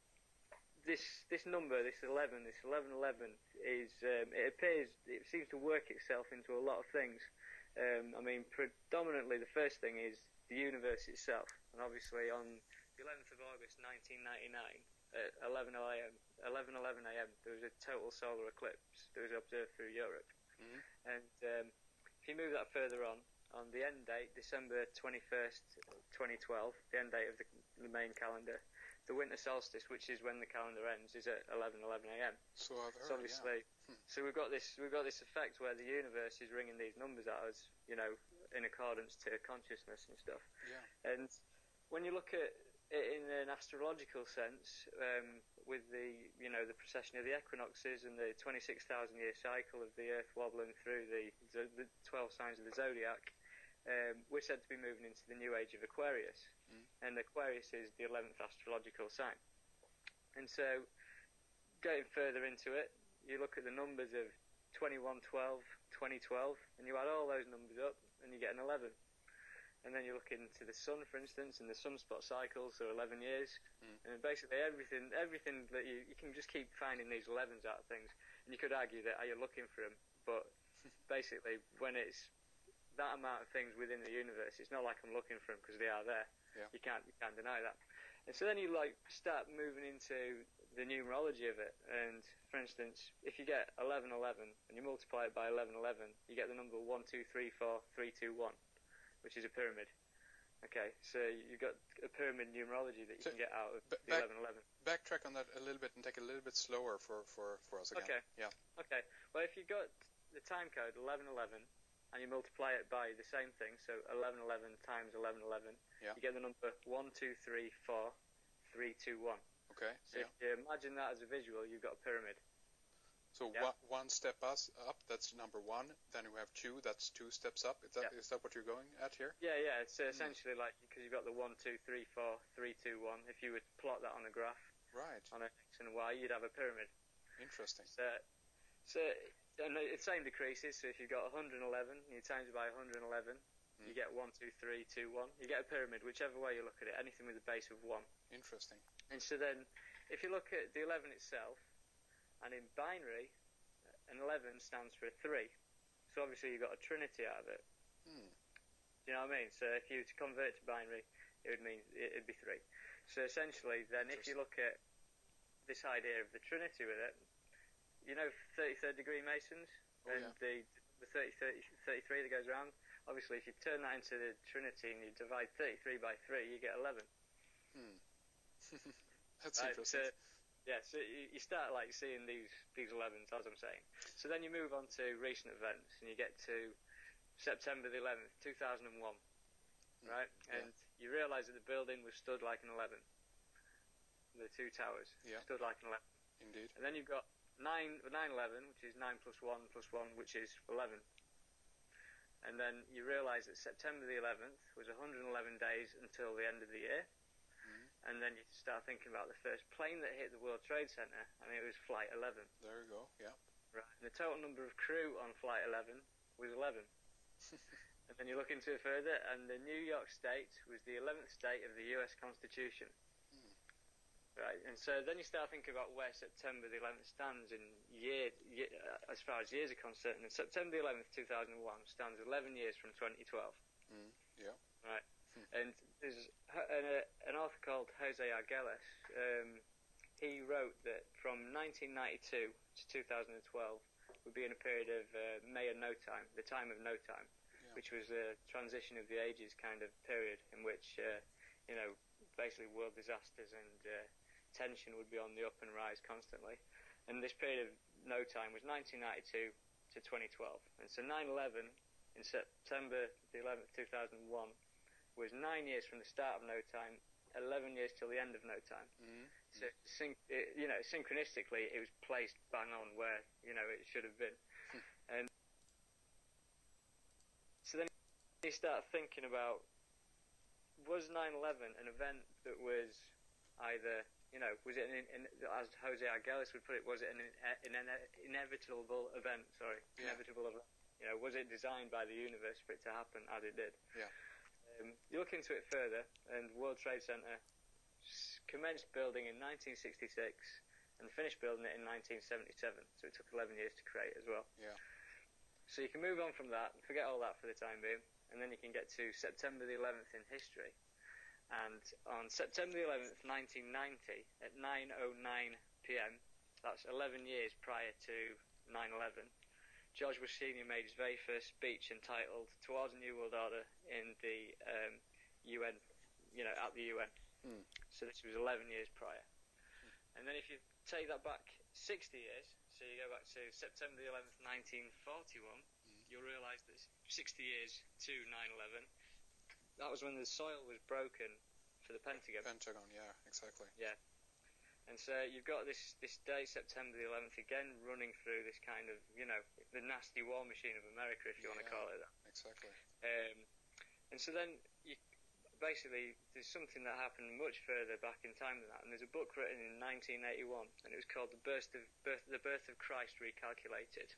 this number, this 1111 is it seems to work itself into a lot of things. I mean, predominantly the first thing is the universe itself, and obviously on the 11th of August 1999 at 11:11 a.m. there was a total solar eclipse that was observed through Europe. And if you move that further on the end date, December 21st, 2012, the end date of the main calendar, the winter solstice, which is when the calendar ends, is at 11:11 a.m. So I've heard, so obviously, so we've got this effect where the universe is ringing these numbers at us, in accordance to consciousness and stuff. Yeah. And when you look at it in an astrological sense, with the precession of the equinoxes and the 26,000-year cycle of the Earth wobbling through the 12 signs of the zodiac, we're said to be moving into the new age of Aquarius. And Aquarius is the 11th astrological sign. And so going further into it, you look at the numbers of 2112, 2012, and you add all those numbers up, and you get an 11. And then you look into the sun, for instance, and the sunspot cycles are 11 years. And basically everything that you can just keep finding these 11s out of things. And you could argue that, are you looking for them? But basically, when it's that amount of things within the universe, it's not like I'm looking for them because they are there. Yeah. You can't deny that. And so then you like start moving into the numerology of it. And for instance, if you get 1111 and you multiply it by 1111, you get the number 1234321. Which is a pyramid. Okay, so you've got a pyramid numerology that you can get out of the 1111. Backtrack on that a little bit and take it a little bit slower for us again. Okay. Yeah. Okay. Well, if you got the time code 1111 and you multiply it by the same thing, so 1111 times 1111, yeah, you get the number 1234321. Okay. So if you imagine that as a visual, you've got a pyramid. So one step up, that's number 1. Then we have 2, that's 2 steps up. Is that what you're going at here? Yeah. It's essentially like, because you've got the 1, 2, 3, 4, 3, 2, 1. If you would plot that on a graph, right, on an X and Y, you'd have a pyramid. Interesting. So and the same decreases. So if you've got 111, you times it by 111, you get 1, 2, 3, 2, 1. You get a pyramid, whichever way you look at it. Anything with a base of 1. Interesting. And so then, if you look at the 11 itself, and in binary, an 11 stands for a 3. So obviously you've got a Trinity out of it. Do you know what I mean? So if you were to convert to binary, it would mean it'd be 3. So essentially, then if you look at this idea of the Trinity with it, you know 33rd degree Masons and the 33 that goes around. Obviously, if you turn that into the Trinity and you divide 33 by 3, you get 11. That's interesting. So you start like seeing these 11s, as I'm saying. So then you move on to recent events, and you get to September the 11th, 2001, right? And you realise that the building was stood like an 11. The 2 towers stood like an 11. Indeed. And then you've got 9/11, which is 9 plus 1 plus 1, which is 11. And then you realise that September the 11th was 111 days until the end of the year. And then you start thinking about the first plane that hit the World Trade Center, and it was Flight 11. There you go, yeah. Right. And the total number of crew on Flight 11 was 11. And then you look into it further, and the New York State was the 11th state of the U.S. Constitution. Right. And so then you start thinking about where September the 11th stands in as far as years are concerned. And September the 11th, 2001 stands 11 years from 2012. Yeah. Right. And there's an author called Jose Arguelles. He wrote that from 1992 to 2012 would be in a period of May and No Time, the time of no time, which was a transition of the ages kind of period in which, basically world disasters and tension would be on the up and rise constantly. And this period of no time was 1992 to 2012. And so 9/11 in September the 11th, 2001, was 9 years from the start of no time, 11 years till the end of no time. So, synchronistically, it was placed bang on where, it should have been. And so then you start thinking about, was 9/11 an event that was either, was it, as Jose Arguelles would put it, was it an inevitable event, inevitable event? Was it designed by the universe for it to happen as it did? Yeah. You look into it further, and World Trade Center commenced building in 1966 and finished building it in 1977. So it took 11 years to create as well. Yeah. So you can move on from that, forget all that for the time being, and then you can get to September the 11th in history. And on September the 11th, 1990, at 9:09 p.m., that's 11 years prior to 9/11. George Bush Sr. made his very first speech entitled "Towards a New World Order" in the UN, at the UN. So this was 11 years prior. And then if you take that back 60 years, so you go back to September the 11th, 1941, you'll realise that 60 years to 9/11, that was when the soil was broken for the Pentagon. Yeah, exactly. Yeah. And so you've got this day, September the 11th, again running through this kind of, the nasty war machine of America, if you want to call it that. Exactly. And so then, basically, there's something that happened much further back in time than that, and there's a book written in 1981, and it was called The Birth of Christ Recalculated,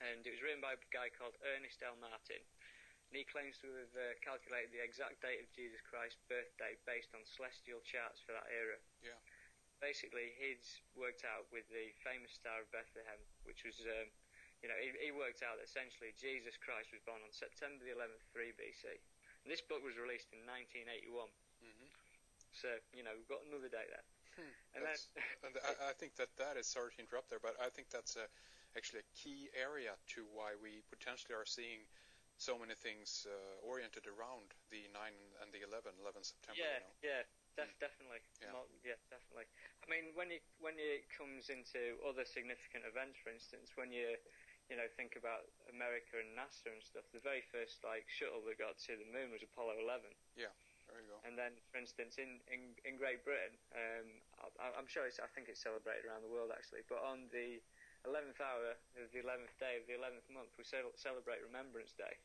and it was written by a guy called Ernest L. Martin, and he claims to have calculated the exact date of Jesus Christ's birthday based on celestial charts for that era. Yeah. Basically, he's worked out with the famous Star of Bethlehem, which was, he worked out that essentially Jesus Christ was born on September the 11th, 3 BC. And this book was released in 1981. Mm-hmm. So, we've got another date there. And and I think that is, sorry to interrupt there, but I think that's actually a key area to why we potentially are seeing so many things oriented around the 9 and the 11 September. Definitely. Definitely. I mean, when it comes into other significant events, for instance, when you think about America and NASA and stuff, the very first shuttle that got to the moon was Apollo 11. Yeah, there you go. And then, for instance, in Great Britain, I'm sure I think it's celebrated around the world actually, but on the 11th hour of the 11th day of the 11th month, we celebrate Remembrance Day,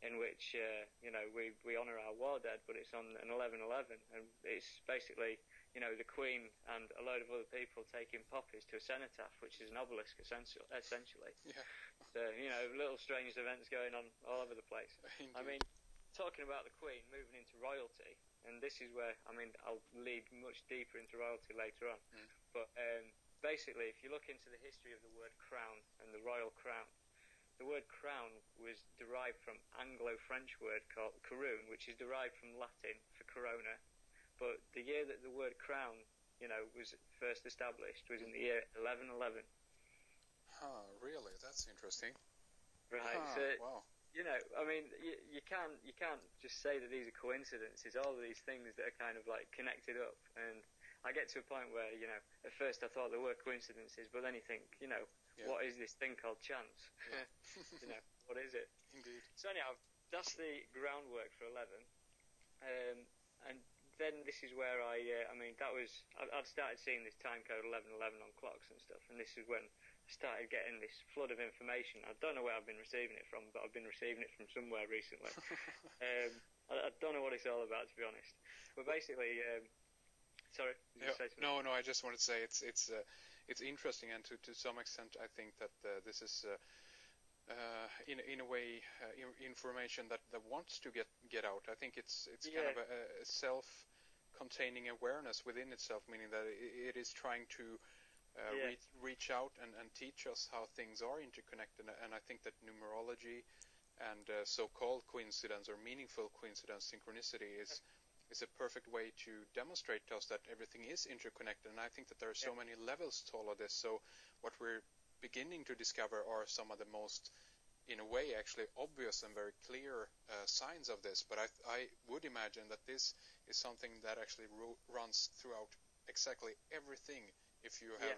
in which we honour our war dead, but it's on an 11/11, and it's basically the Queen and a load of other people taking poppies to a cenotaph, which is an obelisk essentially. Yeah. So little strange events going on all over the place. Indeed. I mean, talking about the Queen moving into royalty, and this is where I'll lead much deeper into royalty later on. But basically, if you look into the history of the word crown and the royal crown. The word crown was derived from Anglo-French word called caroon, which is derived from Latin for corona. But the year that the word crown, was first established was in the year 1111. Really? That's interesting. Right. So, wow. I mean, you can't just say that these are coincidences. All of these things that are kind of connected up, and I get to a point where at first I thought there were coincidences, but then you think, what is this thing called chance? Yeah. What is it? Indeed. So anyhow, that's the groundwork for 11. And then this is where I'd started seeing this time code 1111 on clocks and stuff, and this is when I started getting this flood of information. I don't know where I've been receiving it from, but I've been receiving it from somewhere recently. I don't know what it's all about, to be honest. But basically, sorry. Did you say something? No. I just wanted to say it's interesting, and to some extent, I think that this is in a way information that wants to get out. I think it's kind of a self-containing awareness within itself, meaning that it is trying to reach out and teach us how things are interconnected. And I think that numerology and so-called coincidence or meaningful coincidence, synchronicity, is a perfect way to demonstrate to us that everything is interconnected. And I think that there are so many levels to all of this. So what we're beginning to discover are some of the most, in a way, actually obvious and very clear signs of this. But I would imagine that this is something that actually runs throughout exactly everything if you have,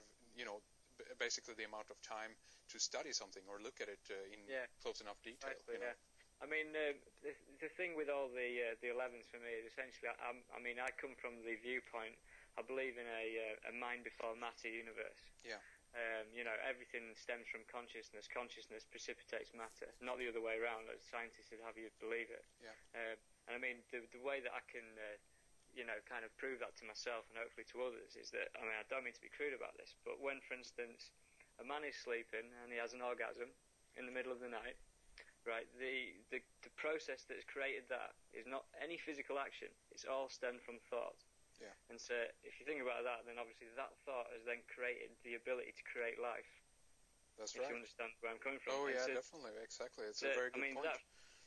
basically the amount of time to study something or look at it in close enough detail. Exactly, I mean, the thing with all the 11s for me is essentially, I come from the viewpoint, I believe in a mind before matter universe. Yeah. Everything stems from consciousness. Consciousness precipitates matter, not the other way around, as scientists would have you believe it. Yeah. And I mean, the way that I can, kind of prove that to myself and hopefully to others is that, I don't mean to be crude about this, but when, for instance, a man is sleeping and he has an orgasm in the middle of the night, right, the process that has created that is not any physical action. It's all stemmed from thought. Yeah. And so if you think about that, then obviously that thought has then created the ability to create life. That's if right. you understand where I'm coming from. Oh, and yeah, so, definitely. Exactly. It's a very good point.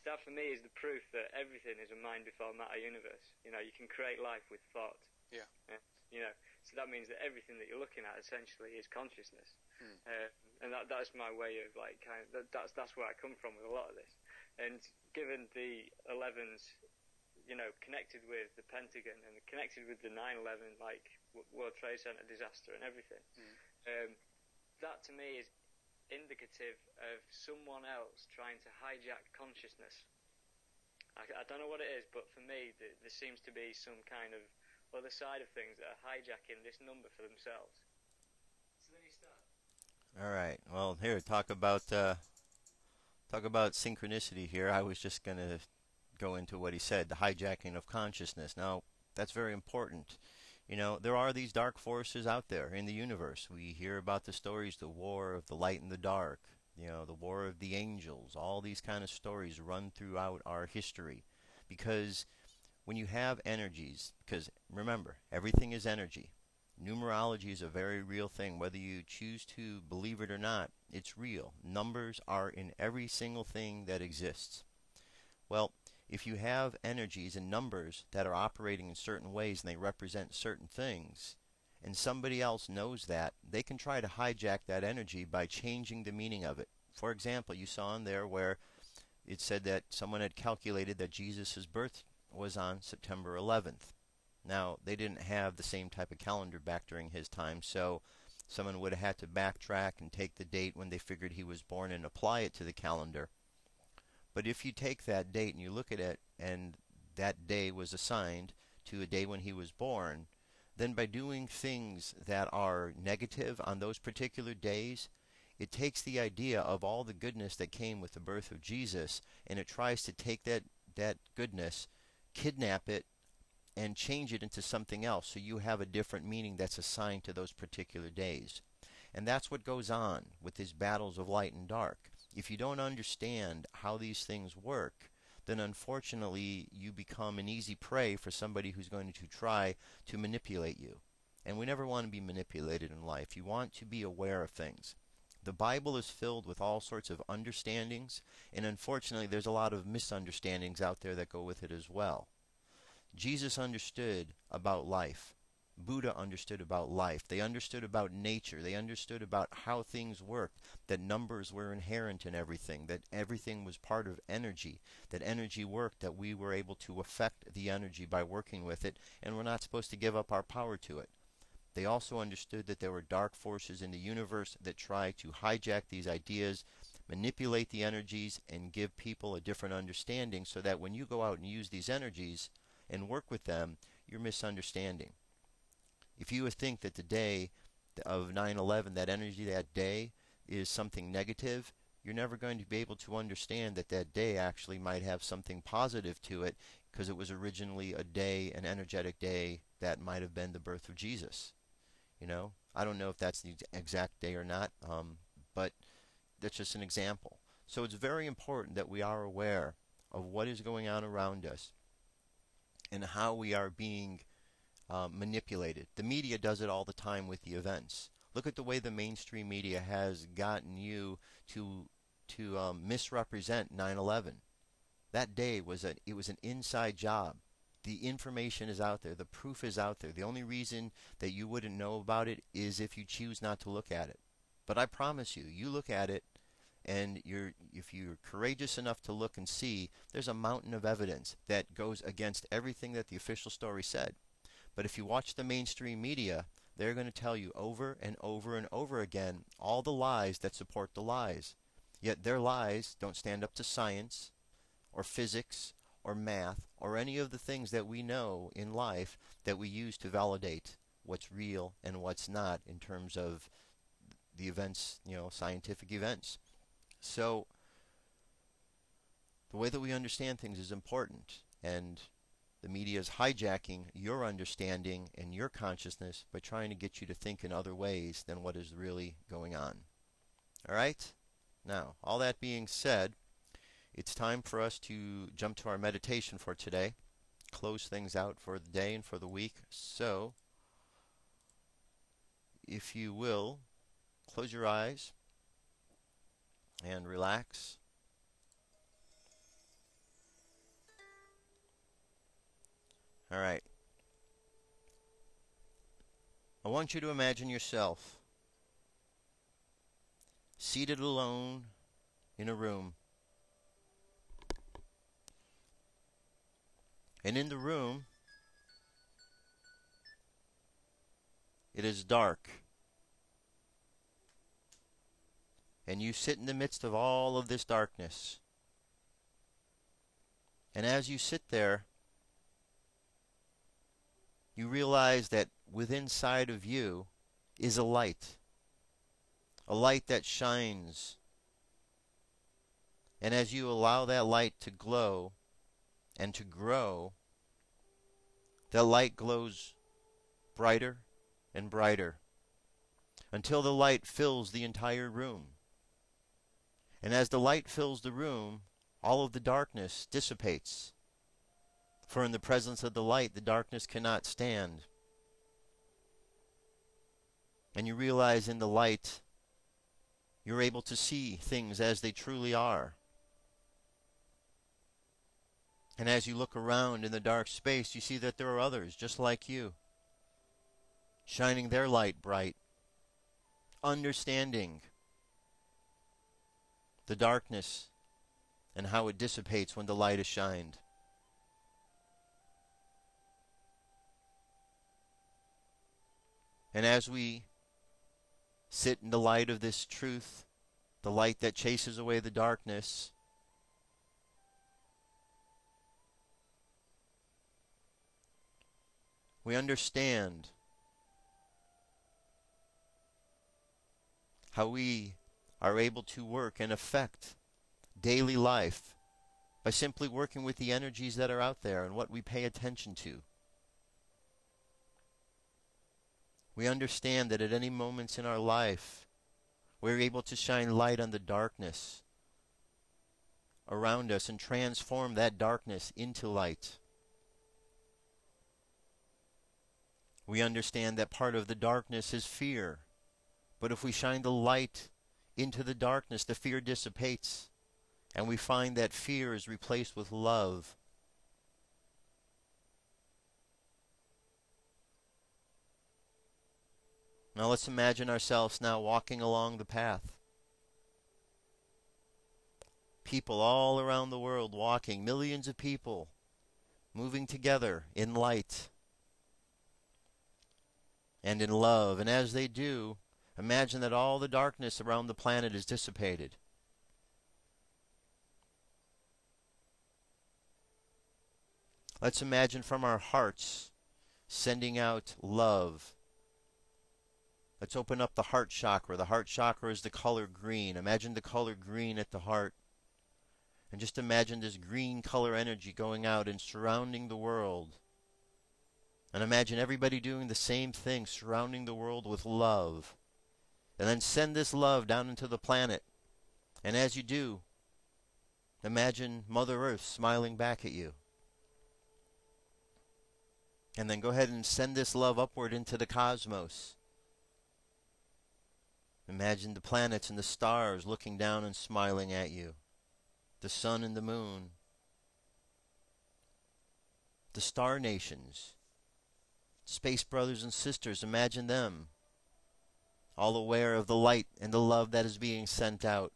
That for me is the proof that everything is a mind before matter universe. You can create life with thought. Yeah. So that means that everything that you're looking at essentially is consciousness. And that's my way of that's where I come from with a lot of this. And given the 11s, connected with the Pentagon and connected with the 9/11 World Trade Center disaster and everything, that to me is indicative of someone else trying to hijack consciousness. I don't know what it is, but for me there seems to be some kind of other side of things that are hijacking this number for themselves. So then you start. All right. Well, here talk about synchronicity. Here, I was just gonna go into what he said, the hijacking of consciousness. Now, that's very important. You know, there are these dark forces out there in the universe. We hear about the stories, the war of the light and the dark, you know, the war of the angels. All these kind of stories run throughout our history. Because when you have energies, because remember, everything is energy. Numerology is a very real thing. Whether you choose to believe it or not, it's real. Numbers are in every single thing that exists. Well, if you have energies and numbers that are operating in certain ways and they represent certain things, and somebody else knows that, they can try to hijack that energy by changing the meaning of it. For example, you saw in there where it said that someone had calculated that Jesus' birth was on September 11th. Now, they didn't have the same type of calendar back during his time, so someone would have had to backtrack and take the date when they figured he was born and apply it to the calendar. But if you take that date and you look at it, and that day was assigned to a day when he was born, then by doing things that are negative on those particular days, it takes the idea of all the goodness that came with the birth of Jesus, and it tries to take that goodness, kidnap it, and change it into something else, so you have a different meaning that's assigned to those particular days. And that's what goes on with these battles of light and dark. If you don't understand how these things work, then unfortunately you become an easy prey for somebody who's going to try to manipulate you. And we never want to be manipulated in life. You want to be aware of things. The Bible is filled with all sorts of understandings, and unfortunately there's a lot of misunderstandings out there that go with it as well. Jesus understood about life. Buddha understood about life. They understood about nature. They understood about how things worked, that numbers were inherent in everything, that everything was part of energy, that energy worked, that we were able to affect the energy by working with it, and we're not supposed to give up our power to it. They also understood that there were dark forces in the universe that try to hijack these ideas, manipulate the energies, and give people a different understanding, so that when you go out and use these energies and work with them, you're misunderstanding. If you would think that the day of 9/11, that energy that day is something negative, you're never going to be able to understand that that day actually might have something positive to it, because it was originally a day, an energetic day, that might have been the birth of Jesus. You know, I don't know if that's the exact day or not, but that's just an example. So it's very important that we are aware of what is going on around us and how we are being manipulated. The media does it all the time with the events. Look at the way the mainstream media has gotten you to misrepresent 9/11. That day was an inside job. The information is out there. The proof is out there. The only reason that you wouldn't know about it is if you choose not to look at it. But I promise you, you look at it, and if you're courageous enough to look and see, there's a mountain of evidence that goes against everything that the official story said. But if you watch the mainstream media, they're going to tell you over and over and over again all the lies that support the lies. Yet their lies don't stand up to science or physics or math or any of the things that we know in life that we use to validate what's real and what's not in terms of the events, you know, scientific events. So the way that we understand things is important, and the media is hijacking your understanding and your consciousness by trying to get you to think in other ways than what is really going on. All right? Now, all that being said, it's time for us to jump to our meditation for today, close things out for the day and for the week. So, if you will, close your eyes and relax. All right. I want you to imagine yourself seated alone in a room. And in the room, it is dark. And you sit in the midst of all of this darkness. And as you sit there, you realize that within inside of you is a light that shines. And as you allow that light to glow, and to grow, the light glows brighter and brighter until the light fills the entire room. And as the light fills the room, all of the darkness dissipates. For in the presence of the light, the darkness cannot stand. And you realize in the light, you're able to see things as they truly are. And as you look around in the dark space, you see that there are others just like you, shining their light bright, understanding the darkness and how it dissipates when the light is shined. And as we sit in the light of this truth, the light that chases away the darkness, we understand how we are able to work and affect daily life by simply working with the energies that are out there and what we pay attention to. We understand that at any moments in our life, we're able to shine light on the darkness around us and transform that darkness into light. We understand that part of the darkness is fear, but if we shine the light into the darkness, the fear dissipates, and we find that fear is replaced with love. Now let's imagine ourselves now walking along the path. People all around the world walking, millions of people moving together in light and in love. And as they do, imagine that all the darkness around the planet is dissipated. Let's imagine from our hearts sending out love. Let's open up the heart chakra. The heart chakra is the color green. Imagine the color green at the heart. And just imagine this green color energy going out and surrounding the world. And imagine everybody doing the same thing, surrounding the world with love. And then send this love down into the planet. And as you do, imagine Mother Earth smiling back at you. And then go ahead and send this love upward into the cosmos. Imagine the planets and the stars looking down and smiling at you. The sun and the moon. The star nations. Space brothers and sisters, imagine them. All aware of the light and the love that is being sent out.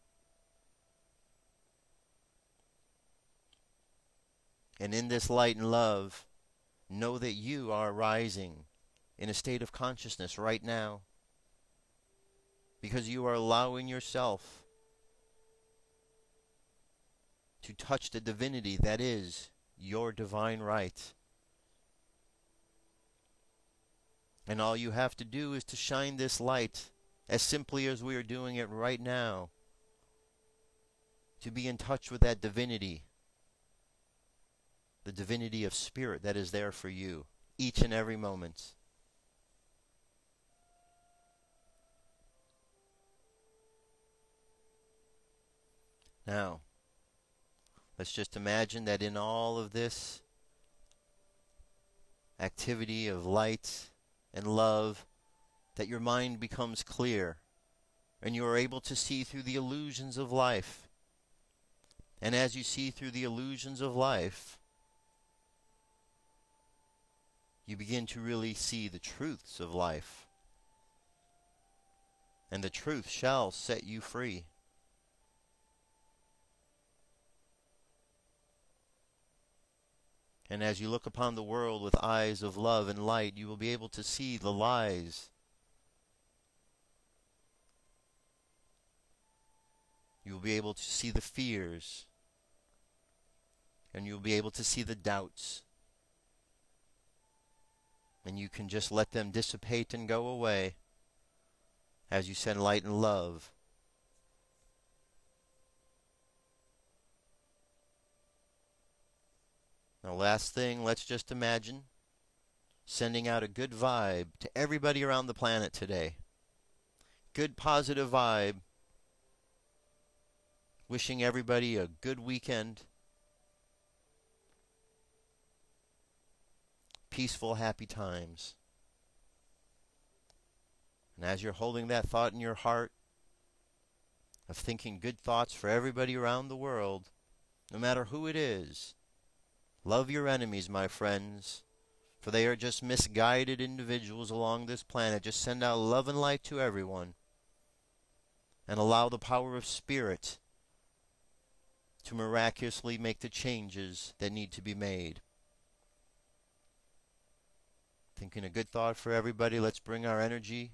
And in this light and love, know that you are rising in a state of consciousness right now. Because you are allowing yourself to touch the divinity that is your divine right. And all you have to do is to shine this light as simply as we are doing it right now. To be in touch with that divinity. The divinity of spirit that is there for you each and every moment. Now, let's just imagine that in all of this activity of light and love, that your mind becomes clear and you are able to see through the illusions of life. And as you see through the illusions of life, you begin to really see the truths of life. And the truth shall set you free. And as you look upon the world with eyes of love and light, you will be able to see the lies. You will be able to see the fears. And you will be able to see the doubts. And you can just let them dissipate and go away as you send light and love. Now, last thing, let's just imagine sending out a good vibe to everybody around the planet today. Good positive vibe. Wishing everybody a good weekend. Peaceful, happy times. And as you're holding that thought in your heart of thinking good thoughts for everybody around the world, no matter who it is, love your enemies, my friends, for they are just misguided individuals along this planet. Just send out love and light to everyone, and allow the power of spirit to miraculously make the changes that need to be made. Thinking a good thought for everybody, let's bring our energy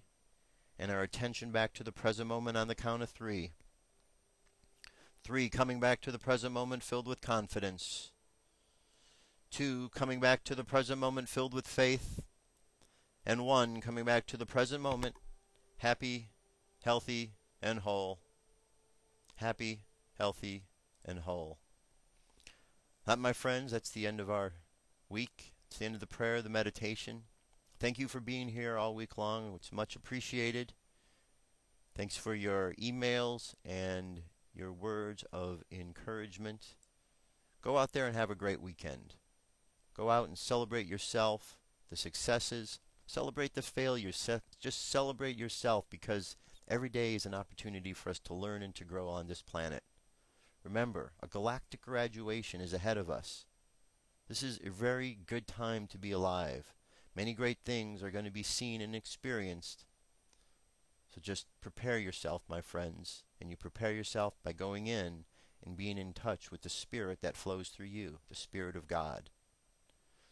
and our attention back to the present moment on the count of 3. 3, coming back to the present moment filled with confidence. 2, coming back to the present moment filled with faith. And 1, coming back to the present moment happy, healthy, and whole. Happy, healthy, and whole. That, my friends, that's the end of our week. It's the end of the prayer, the meditation. Thank you for being here all week long. It's much appreciated. Thanks for your emails and your words of encouragement. Go out there and have a great weekend. Go out and celebrate yourself, the successes. Celebrate the failures. Just celebrate yourself, because every day is an opportunity for us to learn and to grow on this planet. Remember, a galactic graduation is ahead of us. This is a very good time to be alive. Many great things are going to be seen and experienced. So just prepare yourself, my friends. And you prepare yourself by going in and being in touch with the spirit that flows through you, the Spirit of God.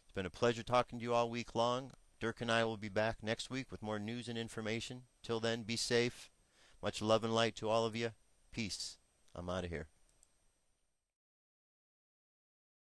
It's been a pleasure talking to you all week long. Dirk and I will be back next week with more news and information. Till then, be safe. Much love and light to all of you. Peace. I'm out of here.